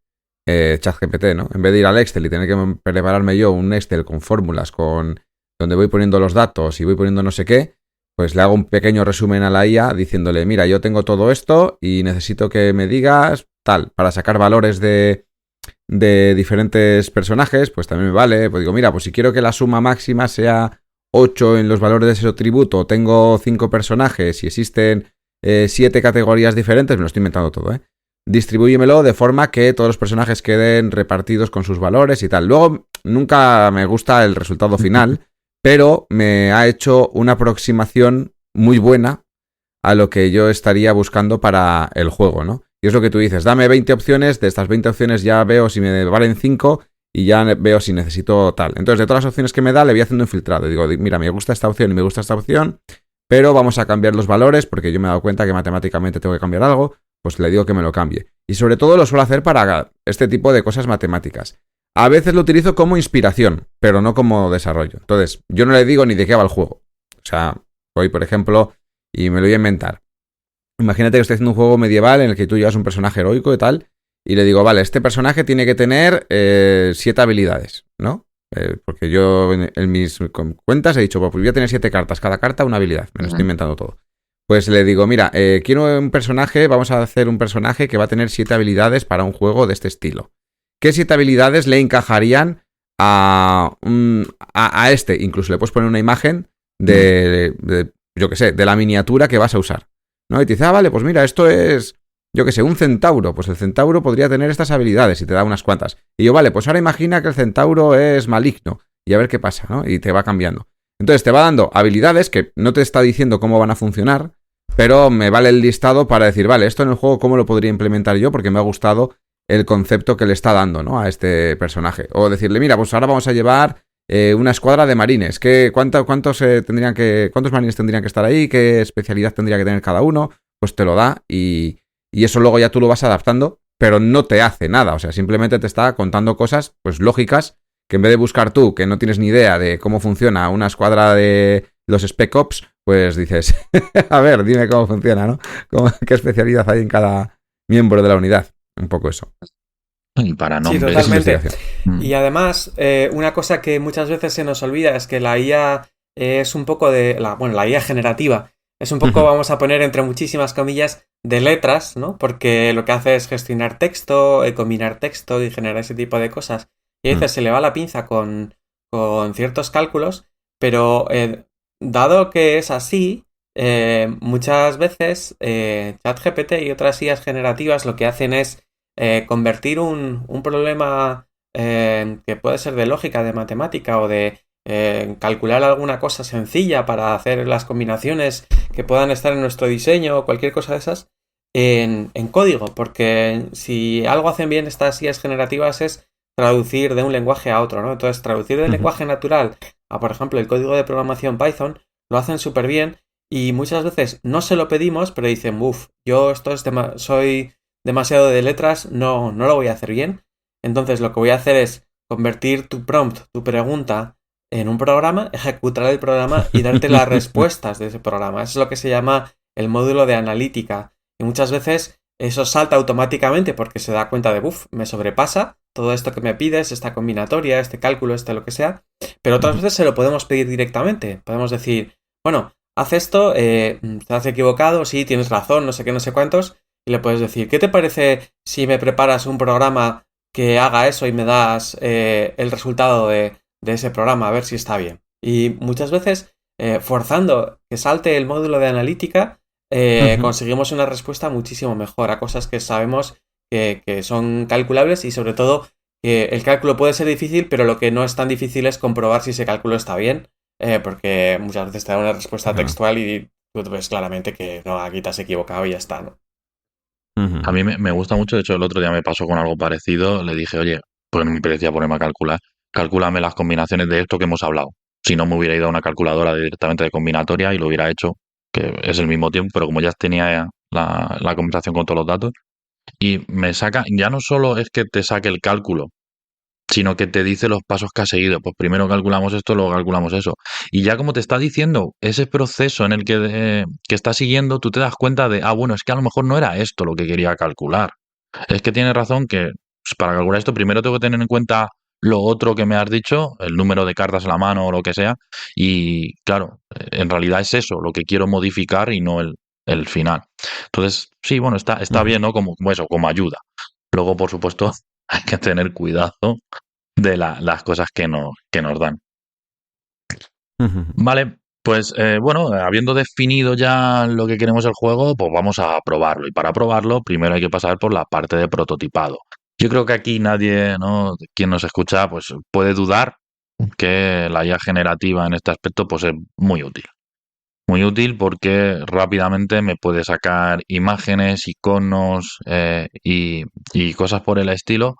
ChatGPT, ¿no? En vez de ir al Excel y tener que prepararme yo un Excel con fórmulas, con donde voy poniendo los datos y voy poniendo no sé qué, pues le hago un pequeño resumen a la IA diciéndole, mira, yo tengo todo esto y necesito que me digas tal, para sacar valores de diferentes personajes, pues también me vale. Pues digo, mira, pues si quiero que la suma máxima sea 8 en los valores de ese tributo, tengo 5 personajes y existen 7 categorías diferentes, me lo estoy inventando todo, ¿eh? Distribúyemelo de forma que todos los personajes queden repartidos con sus valores y tal. Luego, nunca me gusta el resultado final, pero me ha hecho una aproximación muy buena a lo que yo estaría buscando para el juego, ¿no? Y es lo que tú dices, dame 20 opciones, de estas 20 opciones ya veo si me valen 5 y ya veo si necesito tal. Entonces, de todas las opciones que me da, le voy haciendo un filtrado. Digo, mira, me gusta esta opción y me gusta esta opción, pero vamos a cambiar los valores porque yo me he dado cuenta que matemáticamente tengo que cambiar algo, pues le digo que me lo cambie. Y sobre todo lo suelo hacer para este tipo de cosas matemáticas. A veces lo utilizo como inspiración, pero no como desarrollo. Entonces, yo no le digo ni de qué va el juego. O sea, voy, por ejemplo, y me lo voy a inventar. Imagínate que estoy haciendo un juego medieval en el que tú llevas un personaje heroico y tal, y le digo, vale, este personaje tiene que tener 7 habilidades, ¿no? Porque yo en mis cuentas he dicho, pues voy a tener 7 cartas, cada carta una habilidad, me lo estoy inventando todo. Pues le digo, mira, quiero un personaje, vamos a hacer un personaje que va a tener 7 habilidades para un juego de este estilo. ¿Qué 7 habilidades le encajarían a este? Incluso le puedes poner una imagen de yo qué sé, de la miniatura que vas a usar, ¿no? Y te dice, vale, pues mira, esto es, yo qué sé, un centauro. Pues el centauro podría tener estas habilidades y te da unas cuantas. Y yo, vale, pues ahora imagina que el centauro es maligno y a ver qué pasa, ¿no? Y te va cambiando. Entonces te va dando habilidades que no te está diciendo cómo van a funcionar, pero me vale el listado para decir, vale, esto en el juego cómo lo podría implementar yo porque me ha gustado el concepto que le está dando, ¿no? A este personaje. O decirle, mira, pues ahora vamos a llevar una escuadra de marines. ¿Cuántos marines tendrían que estar ahí? ¿Qué especialidad tendría que tener cada uno? Pues te lo da y eso luego ya tú lo vas adaptando, pero no te hace nada. O sea, simplemente te está contando cosas pues lógicas que en vez de buscar tú, que no tienes ni idea de cómo funciona una escuadra de los Spec Ops, pues dices, a ver, dime cómo funciona, ¿no? ¿Qué especialidad hay en cada miembro de la unidad? Un poco eso. Y para Sí, nombres. totalmente. Mm. Y además, una cosa que muchas veces se nos olvida es que la IA es un poco la IA generativa. Es un poco, vamos a poner entre muchísimas comillas, de letras, ¿no? Porque lo que hace es gestionar texto, combinar texto y generar ese tipo de cosas. Y a veces se le va la pinza con ciertos cálculos, pero dado que es así, muchas veces ChatGPT y otras IAs generativas lo que hacen es convertir un problema que puede ser de lógica, de matemática o de calcular alguna cosa sencilla para hacer las combinaciones que puedan estar en nuestro diseño o cualquier cosa de esas en código, porque si algo hacen bien estas IAs generativas es traducir de un lenguaje a otro, ¿no? Entonces, traducir del lenguaje natural a, por ejemplo, el código de programación Python lo hacen súper bien y muchas veces no se lo pedimos, pero dicen, yo esto soy demasiado de letras, no lo voy a hacer bien. Entonces lo que voy a hacer es convertir tu prompt, tu pregunta, en un programa, ejecutar el programa y darte las respuestas de ese programa. Eso es lo que se llama el módulo de analítica. Y muchas veces eso salta automáticamente porque se da cuenta de, me sobrepasa todo esto que me pides, esta combinatoria, este cálculo, lo que sea. Pero otras veces se lo podemos pedir directamente. Podemos decir, bueno, haz esto, te has equivocado, sí, tienes razón, no sé qué, no sé cuántos, y le puedes decir, ¿qué te parece si me preparas un programa que haga eso y me das el resultado de ese programa, a ver si está bien? Y muchas veces, forzando que salte el módulo de analítica, conseguimos una respuesta muchísimo mejor a cosas que sabemos que son calculables y sobre todo que el cálculo puede ser difícil, pero lo que no es tan difícil es comprobar si ese cálculo está bien, porque muchas veces te da una respuesta textual y tú ves claramente que no, aquí te has equivocado y ya está, ¿no? A mí me gusta mucho, de hecho el otro día me pasó con algo parecido, le dije, oye, pues no me parecía ponerme a calcular, calcúlame las combinaciones de esto que hemos hablado. Si no me hubiera ido a una calculadora directamente de combinatoria y lo hubiera hecho, que es el mismo tiempo, pero como ya tenía la conversación con todos los datos, y me saca, ya no solo es que te saque el cálculo, sino que te dice los pasos que has seguido. Pues primero calculamos esto, luego calculamos eso. Y ya como te está diciendo ese proceso en el que está siguiendo, tú te das cuenta de, bueno, es que a lo mejor no era esto lo que quería calcular. Es que tienes razón que pues, para calcular esto primero tengo que tener en cuenta lo otro que me has dicho, el número de cartas a la mano o lo que sea. Y claro, en realidad es eso lo que quiero modificar y no el final. Entonces, sí, bueno, está bien, ¿no? Como eso, como ayuda. Luego, por supuesto, hay que tener cuidado de las cosas que nos dan. Vale, pues bueno, habiendo definido ya lo que queremos del juego, pues vamos a probarlo. Y para probarlo, primero hay que pasar por la parte de prototipado. Yo creo que aquí nadie, ¿no? Quien nos escucha, pues puede dudar que la IA generativa en este aspecto pues es muy útil. Muy útil porque rápidamente me puede sacar imágenes, iconos y cosas por el estilo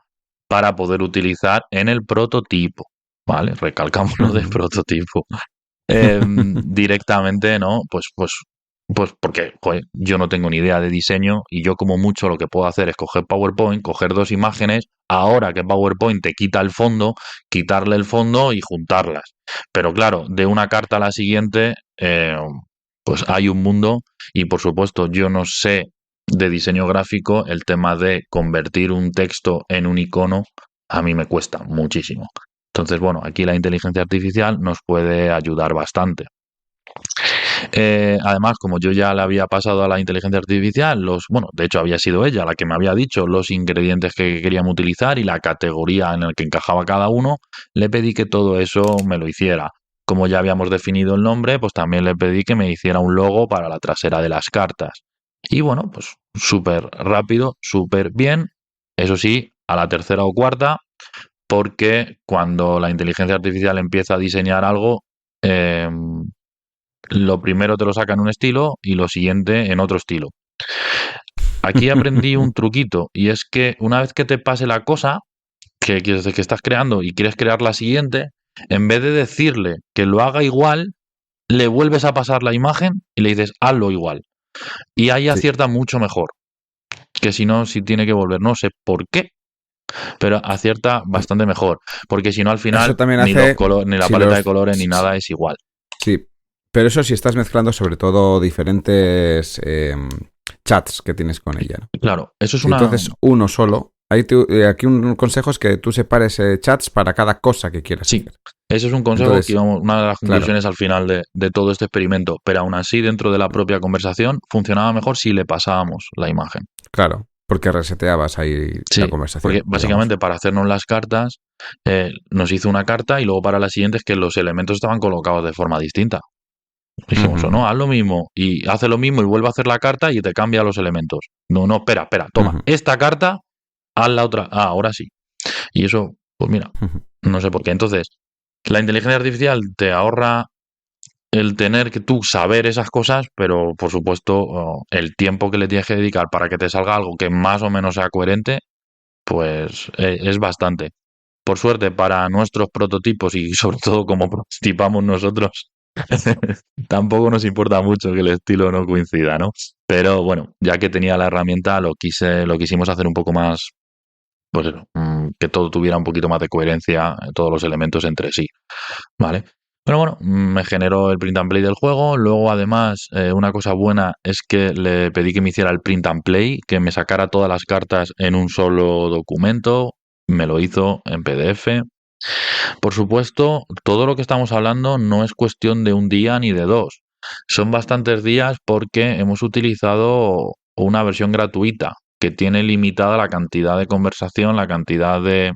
para poder utilizar en el prototipo, ¿vale? Recalcamos lo del prototipo. Directamente, ¿no? Pues porque joder, yo no tengo ni idea de diseño y yo como mucho lo que puedo hacer es coger PowerPoint, coger dos imágenes, ahora que PowerPoint te quita el fondo, quitarle el fondo y juntarlas. Pero claro, de una carta a la siguiente, pues hay un mundo y por supuesto yo no sé de diseño gráfico, el tema de convertir un texto en un icono a mí me cuesta muchísimo. Entonces, bueno, aquí la inteligencia artificial nos puede ayudar bastante. Además, como yo ya le había pasado a la inteligencia artificial, bueno, de hecho había sido ella la que me había dicho los ingredientes que queríamos utilizar y la categoría en la que encajaba cada uno, le pedí que todo eso me lo hiciera. Como ya habíamos definido el nombre, pues también le pedí que me hiciera un logo para la trasera de las cartas. Y bueno, pues súper rápido, súper bien. Eso sí, a la tercera o cuarta, porque cuando la inteligencia artificial empieza a diseñar algo, lo primero te lo saca en un estilo y lo siguiente en otro estilo. Aquí aprendí un truquito y es que una vez que te pase la cosa que estás creando y quieres crear la siguiente, en vez de decirle que lo haga igual, le vuelves a pasar la imagen y le dices hazlo igual. Y ahí acierta mucho mejor que si no, si tiene que volver. No sé por qué, pero acierta bastante mejor. Porque si no, al final, ni la paleta de colores ni nada es igual. Sí, pero eso si estás mezclando sobre todo diferentes chats que tienes con ella, ¿no? Claro, eso es Entonces, uno solo. Aquí un consejo es que tú separes chats para cada cosa que quieras. Sí, ese es un consejo. Entonces, que íbamos, una de las conclusiones al final de todo este experimento. Pero aún así, dentro de la propia conversación, funcionaba mejor si le pasábamos la imagen. Claro, porque reseteabas ahí la conversación. Porque básicamente para hacernos las cartas, nos hizo una carta y luego para las siguientes que los elementos estaban colocados de forma distinta. Dijimos, no, haz lo mismo y hace lo mismo y vuelve a hacer la carta y te cambia los elementos. No, espera, toma, esta carta, haz la otra. Ahora sí. Y eso, pues mira, no sé por qué. Entonces, la inteligencia artificial te ahorra el tener que tú saber esas cosas, pero por supuesto, el tiempo que le tienes que dedicar para que te salga algo que más o menos sea coherente, pues es bastante. Por suerte, para nuestros prototipos y sobre todo como prototipamos nosotros, tampoco nos importa mucho que el estilo no coincida, ¿no? Pero bueno, ya que tenía la herramienta, lo quisimos hacer un poco más, pues eso, que todo tuviera un poquito más de coherencia, todos los elementos entre sí, ¿vale? Pero bueno, me generó el print and play del juego. Luego, además, una cosa buena es que le pedí que me hiciera el print and play, que me sacara todas las cartas en un solo documento. Me lo hizo en PDF. Por supuesto, todo lo que estamos hablando no es cuestión de un día ni de dos. son bastantes días porque hemos utilizado una versión gratuita que tiene limitada la cantidad de conversación, la cantidad de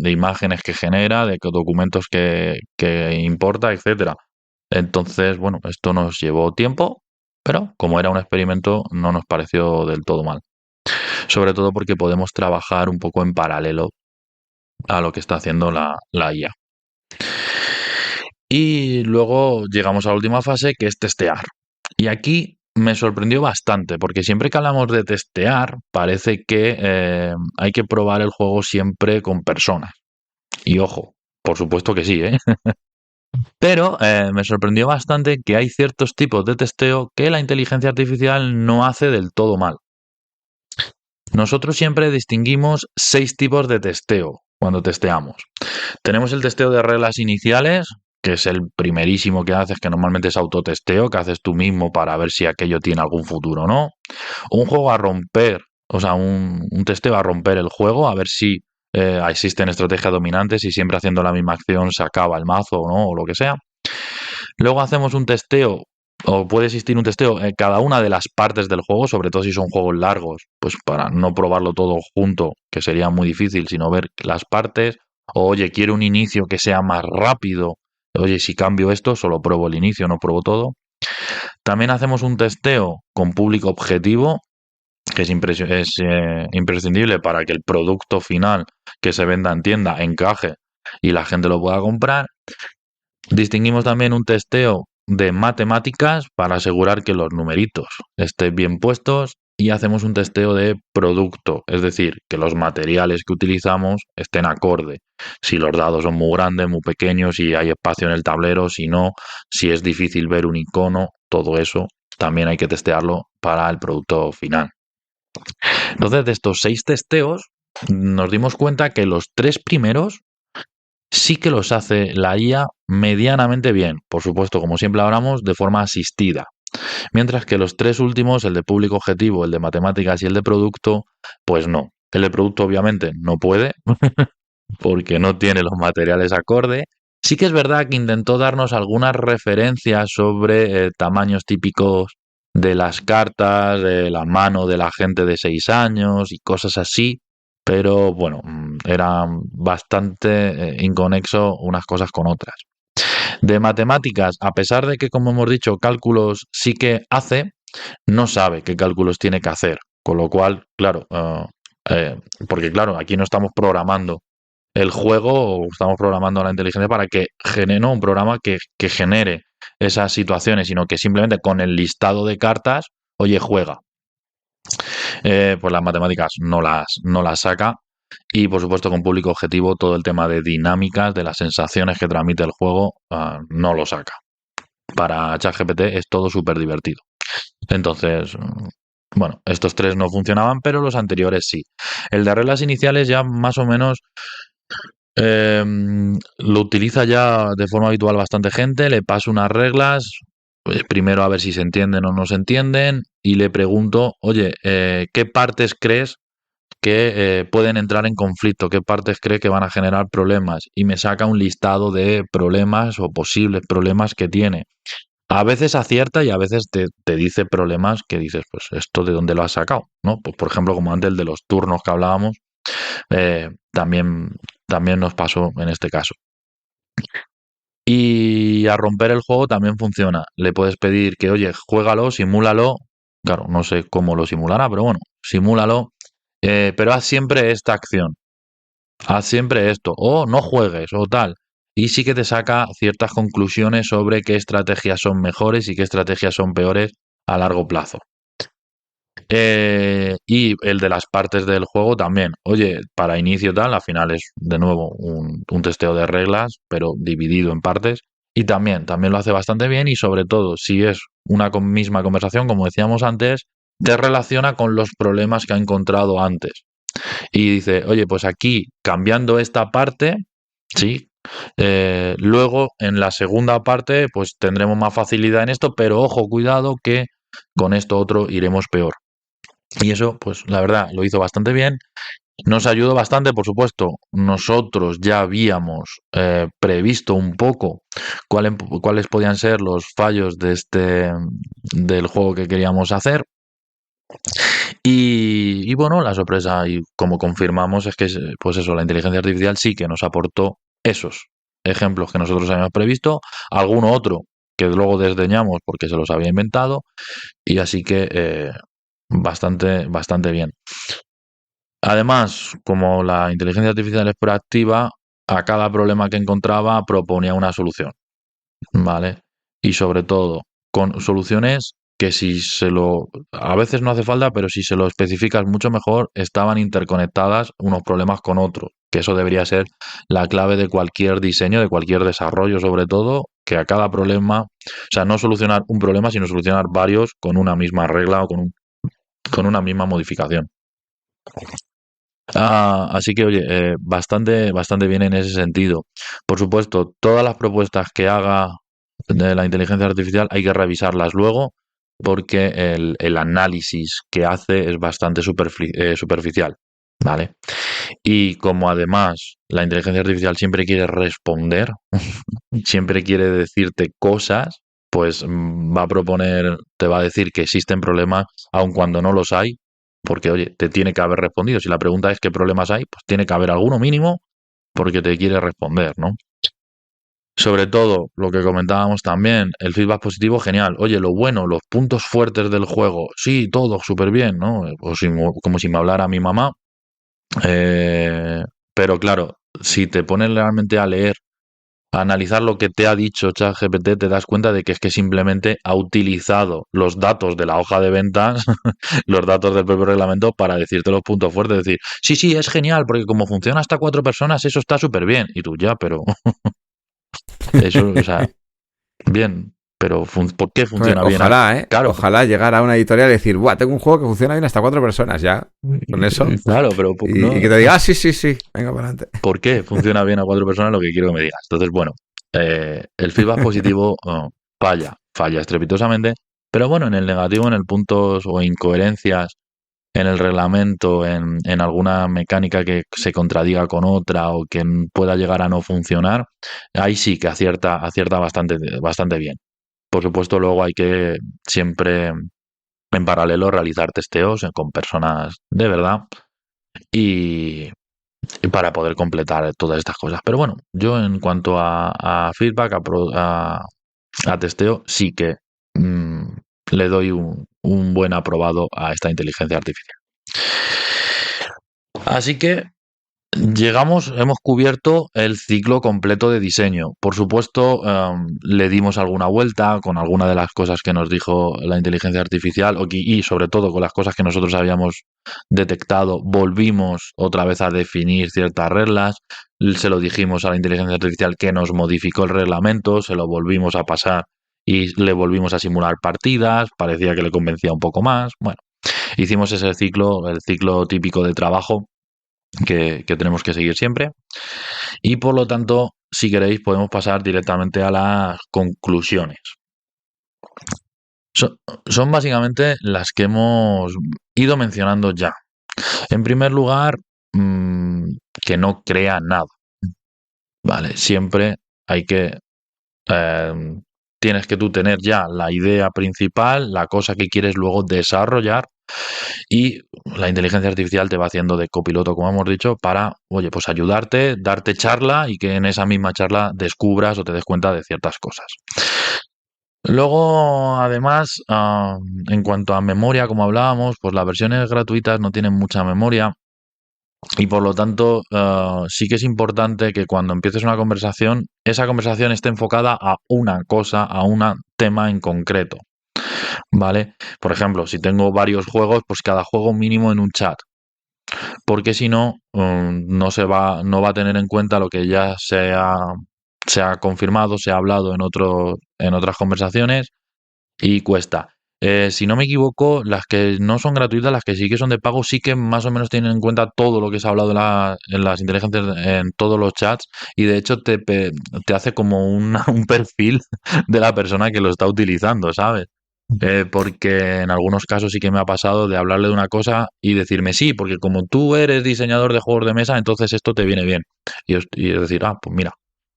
imágenes que genera, de documentos que importa, etcétera. Entonces, bueno, esto nos llevó tiempo, pero como era un experimento, no nos pareció del todo mal. Sobre todo porque podemos trabajar un poco en paralelo a lo que está haciendo la IA. Y luego llegamos a la última fase, que es testear. Y aquí me sorprendió bastante, porque siempre que hablamos de testear, parece que hay que probar el juego siempre con personas. Y ojo, por supuesto que sí, ¿eh? Pero me sorprendió bastante que hay ciertos tipos de testeo que la inteligencia artificial no hace del todo mal. Nosotros siempre distinguimos 6 tipos de testeo cuando testeamos. Tenemos el testeo de reglas iniciales, que es el primerísimo que haces, que normalmente es autotesteo, que haces tú mismo para ver si aquello tiene algún futuro o no. Un juego a romper, o sea, un testeo a romper el juego, a ver si existen estrategias dominantes y siempre haciendo la misma acción se acaba el mazo o no, o lo que sea. Luego hacemos un testeo, o puede existir un testeo en cada una de las partes del juego, sobre todo si son juegos largos, pues para no probarlo todo junto, que sería muy difícil, sino ver las partes. O, oye, quiero un inicio que sea más rápido. Oye, si cambio esto, solo pruebo el inicio, no pruebo todo. También hacemos un testeo con público objetivo, que es imprescindible para que el producto final que se venda en tienda encaje y la gente lo pueda comprar. Distinguimos también un testeo de matemáticas para asegurar que los numeritos estén bien puestos, y hacemos un testeo de producto, es decir, que los materiales que utilizamos estén acorde. Si los dados son muy grandes, muy pequeños, si hay espacio en el tablero, si no, si es difícil ver un icono, todo eso también hay que testearlo para el producto final. Entonces, de estos 6 testeos, nos dimos cuenta que los 3 primeros sí que los hace la IA medianamente bien, por supuesto, como siempre hablamos, de forma asistida. Mientras que los 3 últimos, el de público objetivo, el de matemáticas y el de producto, pues no. El de producto obviamente no puede, porque no tiene los materiales acorde. Sí que es verdad que intentó darnos algunas referencias sobre tamaños típicos de las cartas, de la mano de la gente de 6 años y cosas así, pero bueno, era bastante inconexo unas cosas con otras. De matemáticas, a pesar de que, como hemos dicho, cálculos sí que hace, no sabe qué cálculos tiene que hacer. Con lo cual, claro, porque claro, aquí no estamos programando el juego, o estamos programando la inteligencia para que genere, no un programa que genere esas situaciones, sino que simplemente con el listado de cartas, oye, juega. Pues las matemáticas no las saca. Y por supuesto con público objetivo todo el tema de dinámicas, de las sensaciones que transmite el juego, no lo saca. Para ChatGPT es todo súper divertido. Entonces, bueno, estos 3 no funcionaban, pero los anteriores sí. El de reglas iniciales ya más o menos lo utiliza ya de forma habitual bastante gente. Le paso unas reglas, pues primero a ver si se entienden o no se entienden, y le pregunto, oye, ¿qué partes crees que pueden entrar en conflicto? ¿Qué partes cree que van a generar problemas? Y me saca un listado de problemas o posibles problemas que tiene. A veces acierta y a veces te dice problemas que dices, pues esto de dónde lo has sacado, ¿no? Pues por ejemplo, como antes el de los turnos que hablábamos, también nos pasó en este caso. Y a romper el juego también funciona. Le puedes pedir que, oye, juégalo, simúlalo. Claro, no sé cómo lo simulará, pero bueno, simúlalo. Pero haz siempre esta acción. Haz siempre esto. O no juegues, o tal. Y sí que te saca ciertas conclusiones sobre qué estrategias son mejores y qué estrategias son peores a largo plazo. Y el de las partes del juego también. Oye, para inicio tal, al final es de nuevo un testeo de reglas, pero dividido en partes. Y también lo hace bastante bien, y sobre todo, si es una misma conversación, como decíamos antes, te relaciona con los problemas que ha encontrado antes. Y dice, oye, pues aquí, cambiando esta parte, sí, luego en la segunda parte, pues tendremos más facilidad en esto, pero ojo, cuidado que con esto otro iremos peor. Y eso, pues la verdad, lo hizo bastante bien. Nos ayudó bastante, por supuesto. Nosotros ya habíamos previsto un poco cuáles podían ser los fallos del juego que queríamos hacer. Y bueno, la sorpresa, y como confirmamos, es que pues eso, la inteligencia artificial sí que nos aportó esos ejemplos que nosotros habíamos previsto, alguno otro que luego desdeñamos porque se los había inventado, y así que bastante bien. Además, como la inteligencia artificial es proactiva, a cada problema que encontraba proponía una solución, ¿vale? Y sobre todo, con soluciones que a veces no hace falta, pero si se lo especificas mucho mejor, estaban interconectadas unos problemas con otros, que eso debería ser la clave de cualquier diseño, de cualquier desarrollo, sobre todo, que a cada problema, o sea, no solucionar un problema, sino solucionar varios con una misma regla o con una misma modificación. Así que, oye, bastante bien en ese sentido. Por supuesto, todas las propuestas que haga de la inteligencia artificial hay que revisarlas luego porque el análisis que hace es bastante superficial, ¿vale? Y como además la inteligencia artificial siempre quiere responder, siempre quiere decirte cosas, pues te va a decir que existen problemas aun cuando no los hay, porque oye, te tiene que haber respondido. Si la pregunta es qué problemas hay, pues tiene que haber alguno mínimo porque te quiere responder, ¿no? Sobre todo, lo que comentábamos también, el feedback positivo, genial. Oye, lo bueno, los puntos fuertes del juego, sí, todo súper bien, ¿no? Como si me hablara mi mamá. Pero claro, si te pones realmente a leer, a analizar lo que te ha dicho ChatGPT, te das cuenta de que es que simplemente ha utilizado los datos de la hoja de ventas, los datos del propio reglamento, para decirte los puntos fuertes. Es decir, sí, es genial, porque como funciona hasta 4 personas, eso está súper bien. Y tú, ya, pero eso, o sea, bien, pero ¿por qué Pues funciona bien? ojalá, ¿eh? Claro, Ojalá llegar a una editorial y decir, ¡buah! Tengo un juego que funciona bien hasta 4 personas ya. Con eso. claro, pero Y no, que te diga, sí. Venga, para adelante. ¿por qué funciona bien a 4 personas? Lo que quiero que me digas. Entonces, bueno, el feedback positivo falla estrepitosamente, pero bueno, en el negativo, en el puntos o incoherencias en el reglamento, en alguna mecánica que se contradiga con otra o que pueda llegar a no funcionar, ahí sí que acierta bastante bien. Por supuesto, luego hay que siempre en paralelo realizar testeos con personas de verdad y para poder completar todas estas cosas. Pero bueno, yo en cuanto a feedback, a testeo, sí que le doy un buen aprobado a esta inteligencia artificial. Así que hemos cubierto el ciclo completo de diseño. Por supuesto, le dimos alguna vuelta con alguna de las cosas que nos dijo la inteligencia artificial y sobre todo con las cosas que nosotros habíamos detectado. Volvimos otra vez a definir ciertas reglas. Se lo dijimos a la inteligencia artificial que nos modificó el reglamento, se lo volvimos a pasar y le volvimos a simular partidas. Parecía que le convencía un poco más. Bueno, hicimos ese ciclo, el ciclo típico de trabajo que tenemos que seguir siempre. Y por lo tanto, si queréis, podemos pasar directamente a las conclusiones. Son básicamente las que hemos ido mencionando ya. En primer lugar, que no crea nada. Vale, siempre hay que... tienes que tú tener ya la idea principal, la cosa que quieres luego desarrollar, y la inteligencia artificial te va haciendo de copiloto, como hemos dicho, para, oye, pues ayudarte, darte charla y que en esa misma charla descubras o te des cuenta de ciertas cosas. Luego, además, en cuanto a memoria, como hablábamos, pues las versiones gratuitas no tienen mucha memoria y por lo tanto sí que es importante que cuando empieces una conversación, esa conversación esté enfocada a una cosa, a un tema en concreto. ¿Vale? Por ejemplo, si tengo varios juegos, pues cada juego mínimo en un chat. Porque si no, no va a tener en cuenta lo que ya se ha confirmado, se ha hablado en otras conversaciones y cuesta. Si no me equivoco, las que no son gratuitas, las que sí que son de pago, sí que más o menos tienen en cuenta todo lo que se ha hablado en las inteligencias, en todos los chats, y de hecho te hace como un perfil de la persona que lo está utilizando, ¿sabes? Porque en algunos casos sí que me ha pasado de hablarle de una cosa y decirme sí, porque como tú eres diseñador de juegos de mesa, entonces esto te viene bien. Y es decir, pues mira,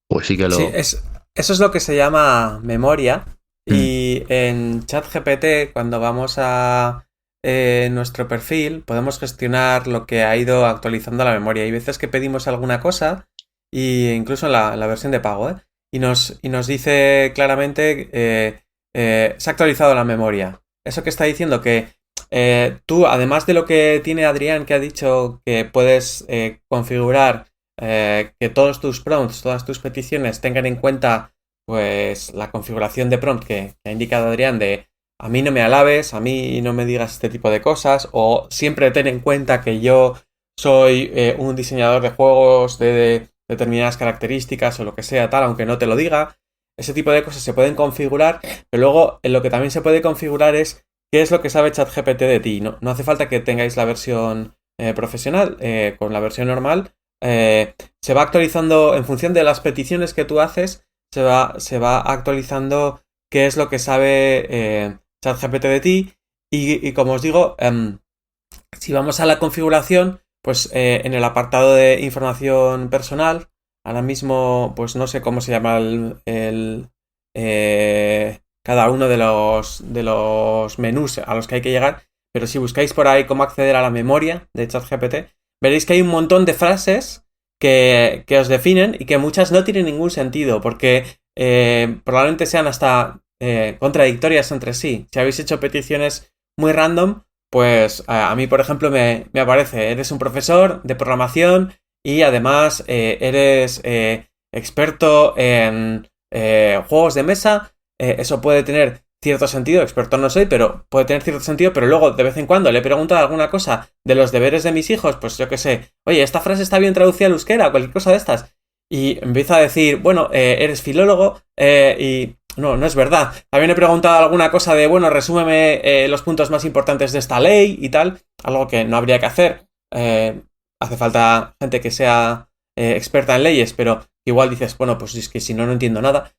pues sí que Sí, lo... eso es lo que se llama memoria. Mm, Y en ChatGPT, cuando vamos a nuestro perfil, podemos gestionar lo que ha ido actualizando la memoria. Hay veces que pedimos alguna cosa, y incluso en la versión de pago, ¿eh? Y nos dice claramente se ha actualizado la memoria. Eso que está diciendo que tú, además de lo que tiene Adrián, que ha dicho que puedes configurar que todos tus prompts, todas tus peticiones tengan en cuenta pues la configuración de prompt que ha indicado Adrián de a mí no me alabes, a mí no me digas este tipo de cosas, o siempre ten en cuenta que yo soy un diseñador de juegos de determinadas características o lo que sea tal, aunque no te lo diga. Ese tipo de cosas se pueden configurar, pero luego lo que también se puede configurar es qué es lo que sabe ChatGPT de ti. No, no hace falta que tengáis la versión profesional, con la versión normal se va actualizando en función de las peticiones que tú haces, se va actualizando qué es lo que sabe ChatGPT de ti. Y como os digo, si vamos a la configuración, pues en el apartado de información personal, ahora mismo, pues no sé cómo se llama cada uno de los menús a los que hay que llegar, pero si buscáis por ahí cómo acceder a la memoria de ChatGPT, veréis que hay un montón de frases que os definen y que muchas no tienen ningún sentido, porque probablemente sean hasta contradictorias entre sí. Si habéis hecho peticiones muy random, pues a mí, por ejemplo, me aparece, eres un profesor de programación y además eres experto en juegos de mesa. Eso puede tener cierto sentido, experto no soy, pero puede tener cierto sentido, pero luego de vez en cuando le he preguntado alguna cosa de los deberes de mis hijos, pues yo qué sé, oye, esta frase está bien traducida al euskera, cualquier cosa de estas. Y empieza a decir, bueno, eres filólogo y no, no es verdad. También he preguntado alguna cosa de, bueno, resúmeme los puntos más importantes de esta ley y tal, algo que no habría que hacer. Hace falta gente que sea experta en leyes, pero igual dices, bueno, pues es que si no, no entiendo nada,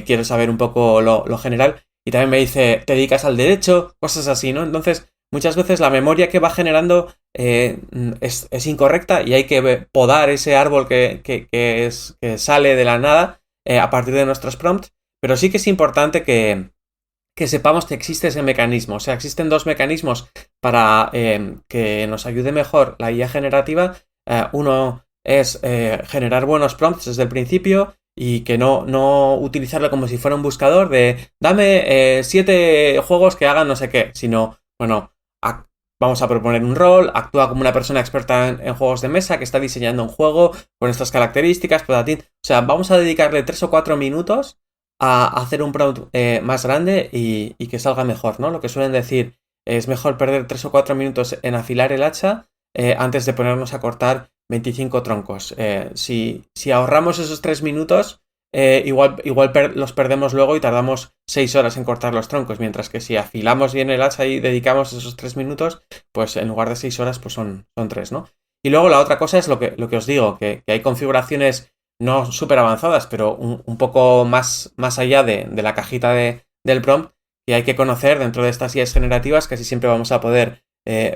quiero saber un poco lo general. Y también me dice, te dedicas al derecho, cosas así, ¿no? Entonces, muchas veces la memoria que va generando es incorrecta y hay que podar ese árbol que sale de la nada a partir de nuestros prompts. Pero sí que es importante que sepamos que existe ese mecanismo. O sea, existen dos mecanismos para que nos ayude mejor la IA generativa. Uno es generar buenos prompts desde el principio y que no utilizarlo como si fuera un buscador de dame 7 juegos que hagan no sé qué, sino, bueno, vamos a proponer un rol, actúa como una persona experta en juegos de mesa que está diseñando un juego con estas características, patatín. O sea, vamos a dedicarle 3 o 4 minutos a hacer un prompt más grande y que salga mejor, ¿no? Lo que suelen decir es mejor perder 3 o 4 minutos en afilar el hacha antes de ponernos a cortar 25 troncos. Si ahorramos esos 3 minutos, igual los perdemos luego y tardamos 6 horas en cortar los troncos, mientras que si afilamos bien el hacha y dedicamos esos 3 minutos, pues en lugar de 6 horas, pues son 3, ¿no? Y luego la otra cosa es lo que os digo, que hay configuraciones no súper avanzadas, pero un poco más allá de la cajita del prompt que hay que conocer dentro de estas IAs generativas. Casi siempre vamos a poder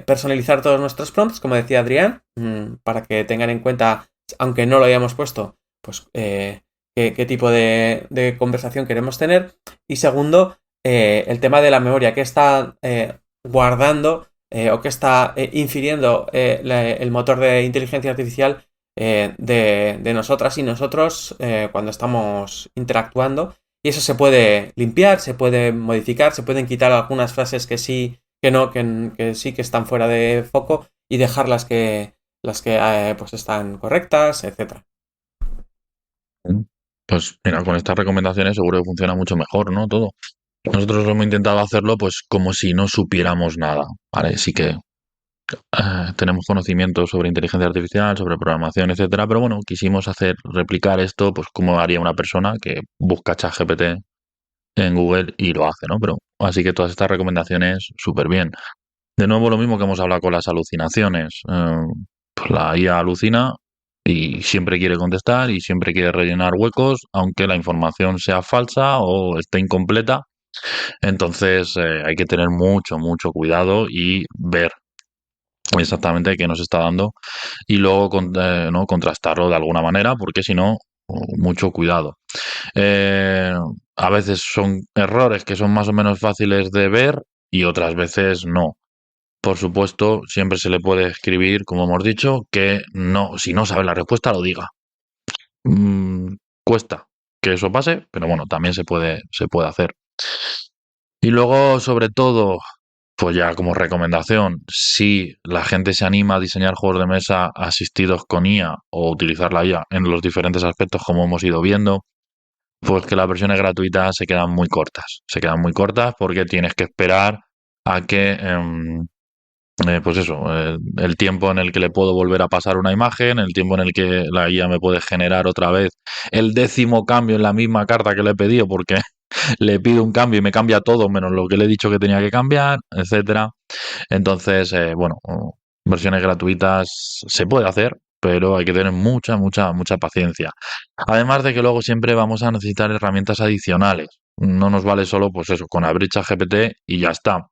personalizar todos nuestros prompts, como decía Adrián, para que tengan en cuenta, aunque no lo hayamos puesto, pues qué tipo de conversación queremos tener. Y segundo, el tema de la memoria, que está guardando o que está infiriendo el motor de inteligencia artificial de nosotras y nosotros cuando estamos interactuando. Y eso se puede limpiar, se puede modificar, se pueden quitar algunas frases que sí, que no, que sí que están fuera de foco y dejar las que pues están correctas, etcétera. Pues mira, con estas recomendaciones seguro que funciona mucho mejor, ¿no? Todo. Nosotros hemos intentado hacerlo pues como si no supiéramos nada, ¿vale? Sí que tenemos conocimientos sobre inteligencia artificial, sobre programación, etcétera, pero bueno, quisimos replicar esto, pues como haría una persona que busca ChatGPT en Google y lo hace, ¿no? Pero así que todas estas recomendaciones súper bien. De nuevo, lo mismo que hemos hablado con las alucinaciones. Pues la IA alucina y siempre quiere contestar y siempre quiere rellenar huecos, aunque la información sea falsa o esté incompleta. Entonces hay que tener mucho, mucho cuidado y ver exactamente qué nos está dando y luego ¿no? contrastarlo de alguna manera, porque si no, mucho cuidado. Eh, a veces son errores que son más o menos fáciles de ver y otras veces no. Por supuesto, siempre se le puede escribir, como hemos dicho, que no, si no sabe la respuesta, lo diga. Cuesta que eso pase, pero bueno, también se puede hacer. Y luego, sobre todo, pues ya como recomendación, si la gente se anima a diseñar juegos de mesa asistidos con IA o utilizar la IA en los diferentes aspectos como hemos ido viendo, pues que las versiones gratuitas se quedan muy cortas. Se quedan muy cortas porque tienes que esperar a que pues eso, el tiempo en el que le puedo volver a pasar una imagen, el tiempo en el que la guía me puede generar otra vez el 10º cambio en la misma carta que le he pedido, porque le pido un cambio y me cambia todo menos lo que le he dicho que tenía que cambiar, etcétera. Entonces, bueno, versiones gratuitas se puede hacer, pero hay que tener mucha, mucha, mucha paciencia. Además de que luego siempre vamos a necesitar herramientas adicionales. No nos vale solo, pues eso, con abrir ChatGPT y ya está.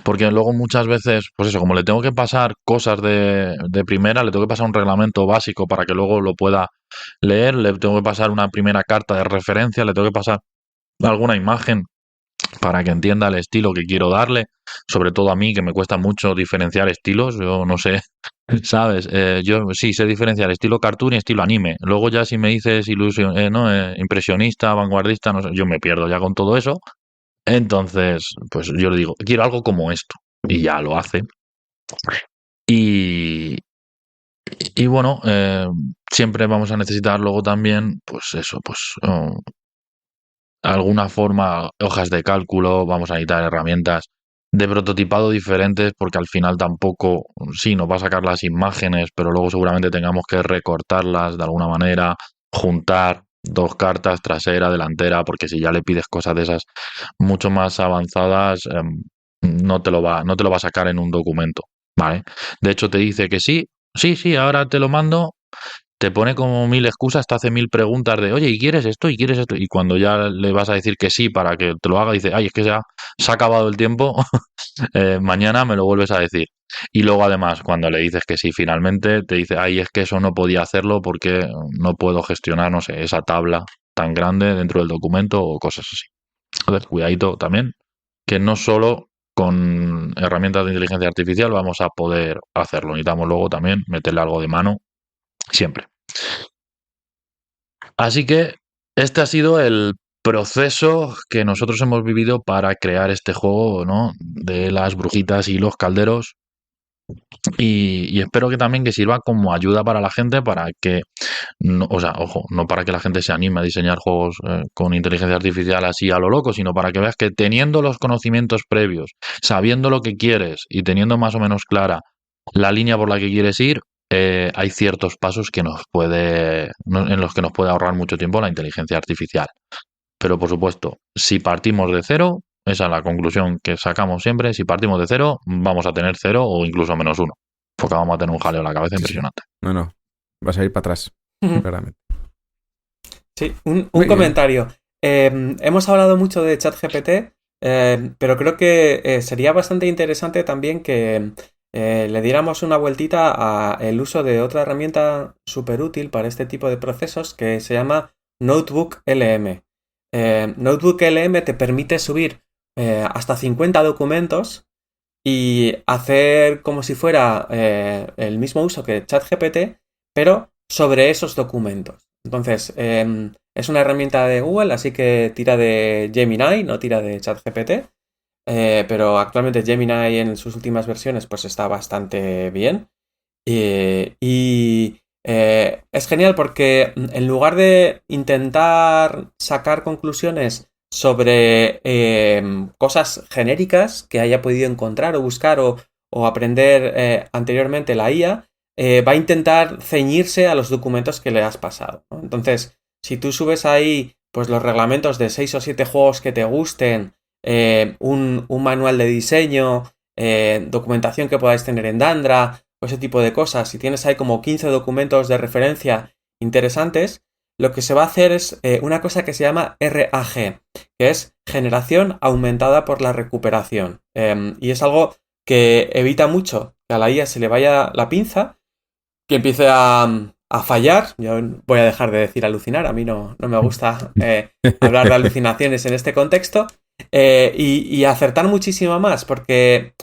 Porque luego muchas veces, pues eso, como le tengo que pasar cosas de primera, le tengo que pasar un reglamento básico para que luego lo pueda leer, le tengo que pasar una primera carta de referencia, le tengo que pasar alguna imagen para que entienda el estilo que quiero darle, sobre todo a mí que me cuesta mucho diferenciar estilos, yo no sé, ¿sabes? Yo sí sé diferenciar estilo cartoon y estilo anime. Luego ya si me dices no, impresionista, vanguardista, no sé, yo me pierdo ya con todo eso. Entonces, pues yo le digo, quiero algo como esto. Y ya lo hace. Y, y bueno, siempre vamos a necesitar luego también, pues eso, pues alguna forma, hojas de cálculo, vamos a necesitar herramientas de prototipado diferentes, porque al final tampoco, sí, nos va a sacar las imágenes, pero luego seguramente tengamos que recortarlas de alguna manera, juntar dos cartas, trasera, delantera, porque si ya le pides cosas de esas mucho más avanzadas, no te lo va a sacar en un documento, ¿vale? De hecho, te dice que sí, sí, sí, ahora te lo mando, te pone como 1000 excusas, te hace 1000 preguntas de, oye, ¿y quieres esto? ¿Y quieres esto? Y cuando ya le vas a decir que sí para que te lo haga, dice, ay, es que ya se ha acabado el tiempo, mañana me lo vuelves a decir. Y luego además, cuando le dices que sí, finalmente te dice, ay, es que eso no podía hacerlo porque no puedo gestionar, no sé, esa tabla tan grande dentro del documento o cosas así. Entonces, cuidadito también, que no solo con herramientas de inteligencia artificial vamos a poder hacerlo. Necesitamos luego también meterle algo de mano siempre. Así que este ha sido el proceso que nosotros hemos vivido para crear este juego, ¿no? De las brujitas y los calderos. Y espero que también que sirva como ayuda para la gente para que, no, o sea, ojo, no para que la gente se anime a diseñar juegos con inteligencia artificial así a lo loco, sino para que veas que teniendo los conocimientos previos, sabiendo lo que quieres y teniendo más o menos clara la línea por la que quieres ir, hay ciertos pasos que en los que nos puede ahorrar mucho tiempo la inteligencia artificial. Pero por supuesto, si partimos de cero, esa es la conclusión que sacamos siempre, si partimos de cero, vamos a tener 0 o incluso -1, porque vamos a tener un jaleo en la cabeza impresionante. No, vas a ir para atrás, claramente. Sí, un comentario. Hemos hablado mucho de ChatGPT, pero creo que sería bastante interesante también que le diéramos una vueltita al uso de otra herramienta súper útil para este tipo de procesos que se llama Notebook LM. Notebook LM te permite subir hasta 50 documentos y hacer como si fuera el mismo uso que ChatGPT, pero sobre esos documentos. Entonces, es una herramienta de Google, así que tira de Gemini, no tira de ChatGPT. Pero actualmente Gemini en sus últimas versiones pues está bastante bien. Es genial porque en lugar de intentar sacar conclusiones sobre cosas genéricas que haya podido encontrar o buscar o aprender anteriormente la IA, va a intentar ceñirse a los documentos que le has pasado, ¿no? Entonces, si tú subes ahí pues los reglamentos de 6 o 7 juegos que te gusten, un manual de diseño, documentación que podáis tener en Dandra, o ese tipo de cosas, si tienes ahí como 15 documentos de referencia interesantes, lo que se va a hacer es una cosa que se llama RAG, que es generación aumentada por la recuperación. Y es algo que evita mucho que a la IA se le vaya la pinza, que empiece a fallar. Yo voy a dejar de decir alucinar, a mí no me gusta hablar de alucinaciones en este contexto, y acertar muchísimo más, porque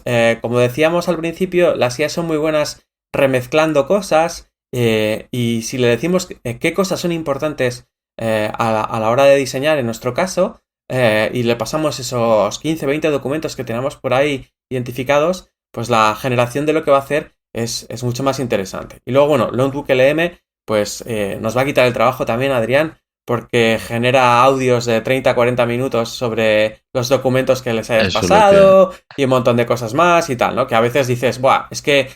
como decíamos al principio, las IA son muy buenas remezclando cosas, y si le decimos qué cosas son importantes a la hora de diseñar en nuestro caso, y le pasamos esos 15-20 documentos que tenemos por ahí identificados, pues la generación de lo que va a hacer es mucho más interesante. Y luego, bueno, NotebookLM pues nos va a quitar el trabajo también, Adrián, porque genera audios de 30-40 minutos sobre los documentos que les hayas pasado y un montón de cosas más y tal, ¿no? Que a veces dices, buah, es que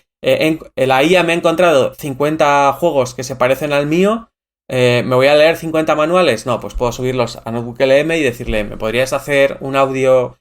la IA me ha encontrado 50 juegos que se parecen al mío, ¿me voy a leer 50 manuales? No, pues puedo subirlos a NotebookLM y decirle, ¿me podrías hacer un audio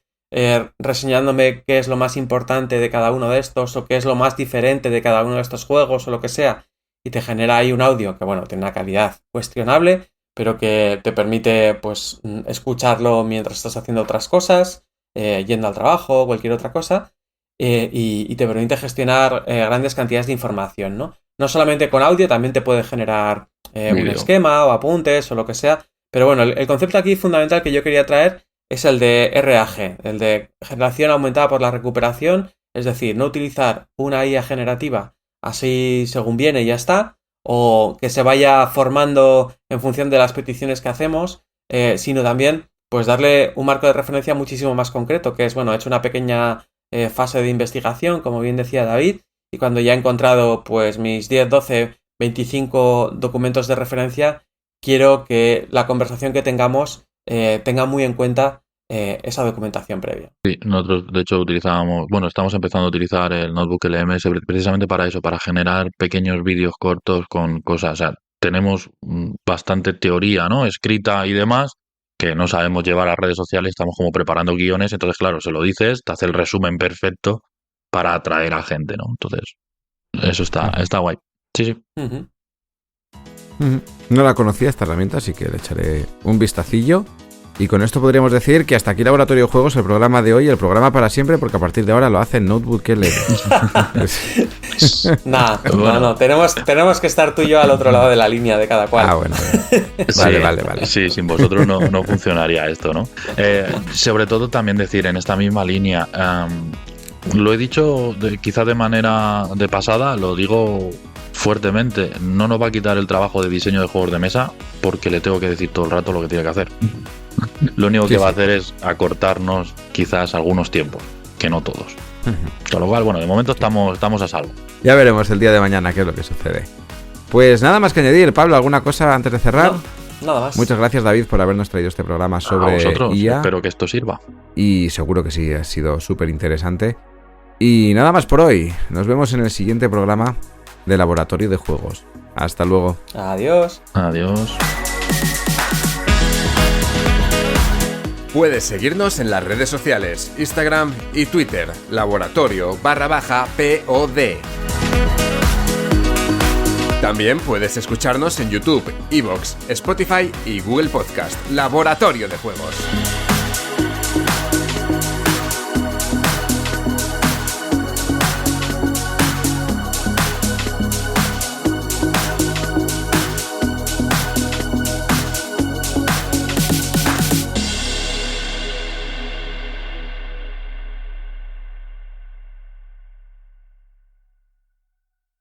reseñándome qué es lo más importante de cada uno de estos o qué es lo más diferente de cada uno de estos juegos o lo que sea? Y te genera ahí un audio que, bueno, tiene una calidad cuestionable, pero que te permite, pues, escucharlo mientras estás haciendo otras cosas, yendo al trabajo o cualquier otra cosa, y te permite gestionar grandes cantidades de información, ¿no? No solamente con audio, también te puede generar un esquema o apuntes o lo que sea, pero bueno, el concepto aquí fundamental que yo quería traer es el de RAG, el de generación aumentada por la recuperación, es decir, no utilizar una IA generativa así según viene y ya está, o que se vaya formando en función de las peticiones que hacemos, sino también pues darle un marco de referencia muchísimo más concreto, que es, bueno, he hecho una pequeña fase de investigación, como bien decía David, y cuando ya he encontrado pues mis 10, 12, 25 documentos de referencia, quiero que la conversación que tengamos tenga muy en cuenta esa documentación previa. Sí, nosotros de hecho estamos empezando a utilizar el Notebook LMS precisamente para eso, para generar pequeños vídeos cortos con cosas. O sea, tenemos bastante teoría, ¿no? Escrita y demás, que no sabemos llevar a redes sociales, estamos como preparando guiones, entonces claro, se lo dices, te hace el resumen perfecto para atraer a gente, ¿no? Entonces, eso está guay. Sí. Uh-huh. No la conocía esta herramienta, así que le echaré un vistacillo. Y con esto podríamos decir que hasta aquí Laboratorio de Juegos, el programa de hoy, el programa para siempre, porque a partir de ahora lo hace NotebookLM. No, tenemos que estar tú y yo al otro lado de la línea de cada cual. Ah, bueno. Vale. Sí, sin vosotros no funcionaría esto, ¿no? Sobre todo también decir en esta misma línea, lo he dicho quizás de manera de pasada, lo digo fuertemente, no nos va a quitar el trabajo de diseño de juegos de mesa porque le tengo que decir todo el rato lo que tiene que hacer. Lo único que va a hacer es acortarnos quizás algunos tiempos, que no todos. Con lo cual, bueno, de momento estamos a salvo. Ya veremos el día de mañana qué es lo que sucede. Pues nada más que añadir. Pablo, ¿alguna cosa antes de cerrar? No, nada más. Muchas gracias, David, por habernos traído este programa sobre a vosotros, IA. Espero que esto sirva. Y seguro que sí, ha sido súper interesante. Y nada más por hoy. Nos vemos en el siguiente programa de Laboratorio de Juegos. Hasta luego. Adiós. Puedes seguirnos en las redes sociales, Instagram y Twitter, laboratorio_POD. También puedes escucharnos en YouTube, iVoox, Spotify y Google Podcast, Laboratorio de Juegos.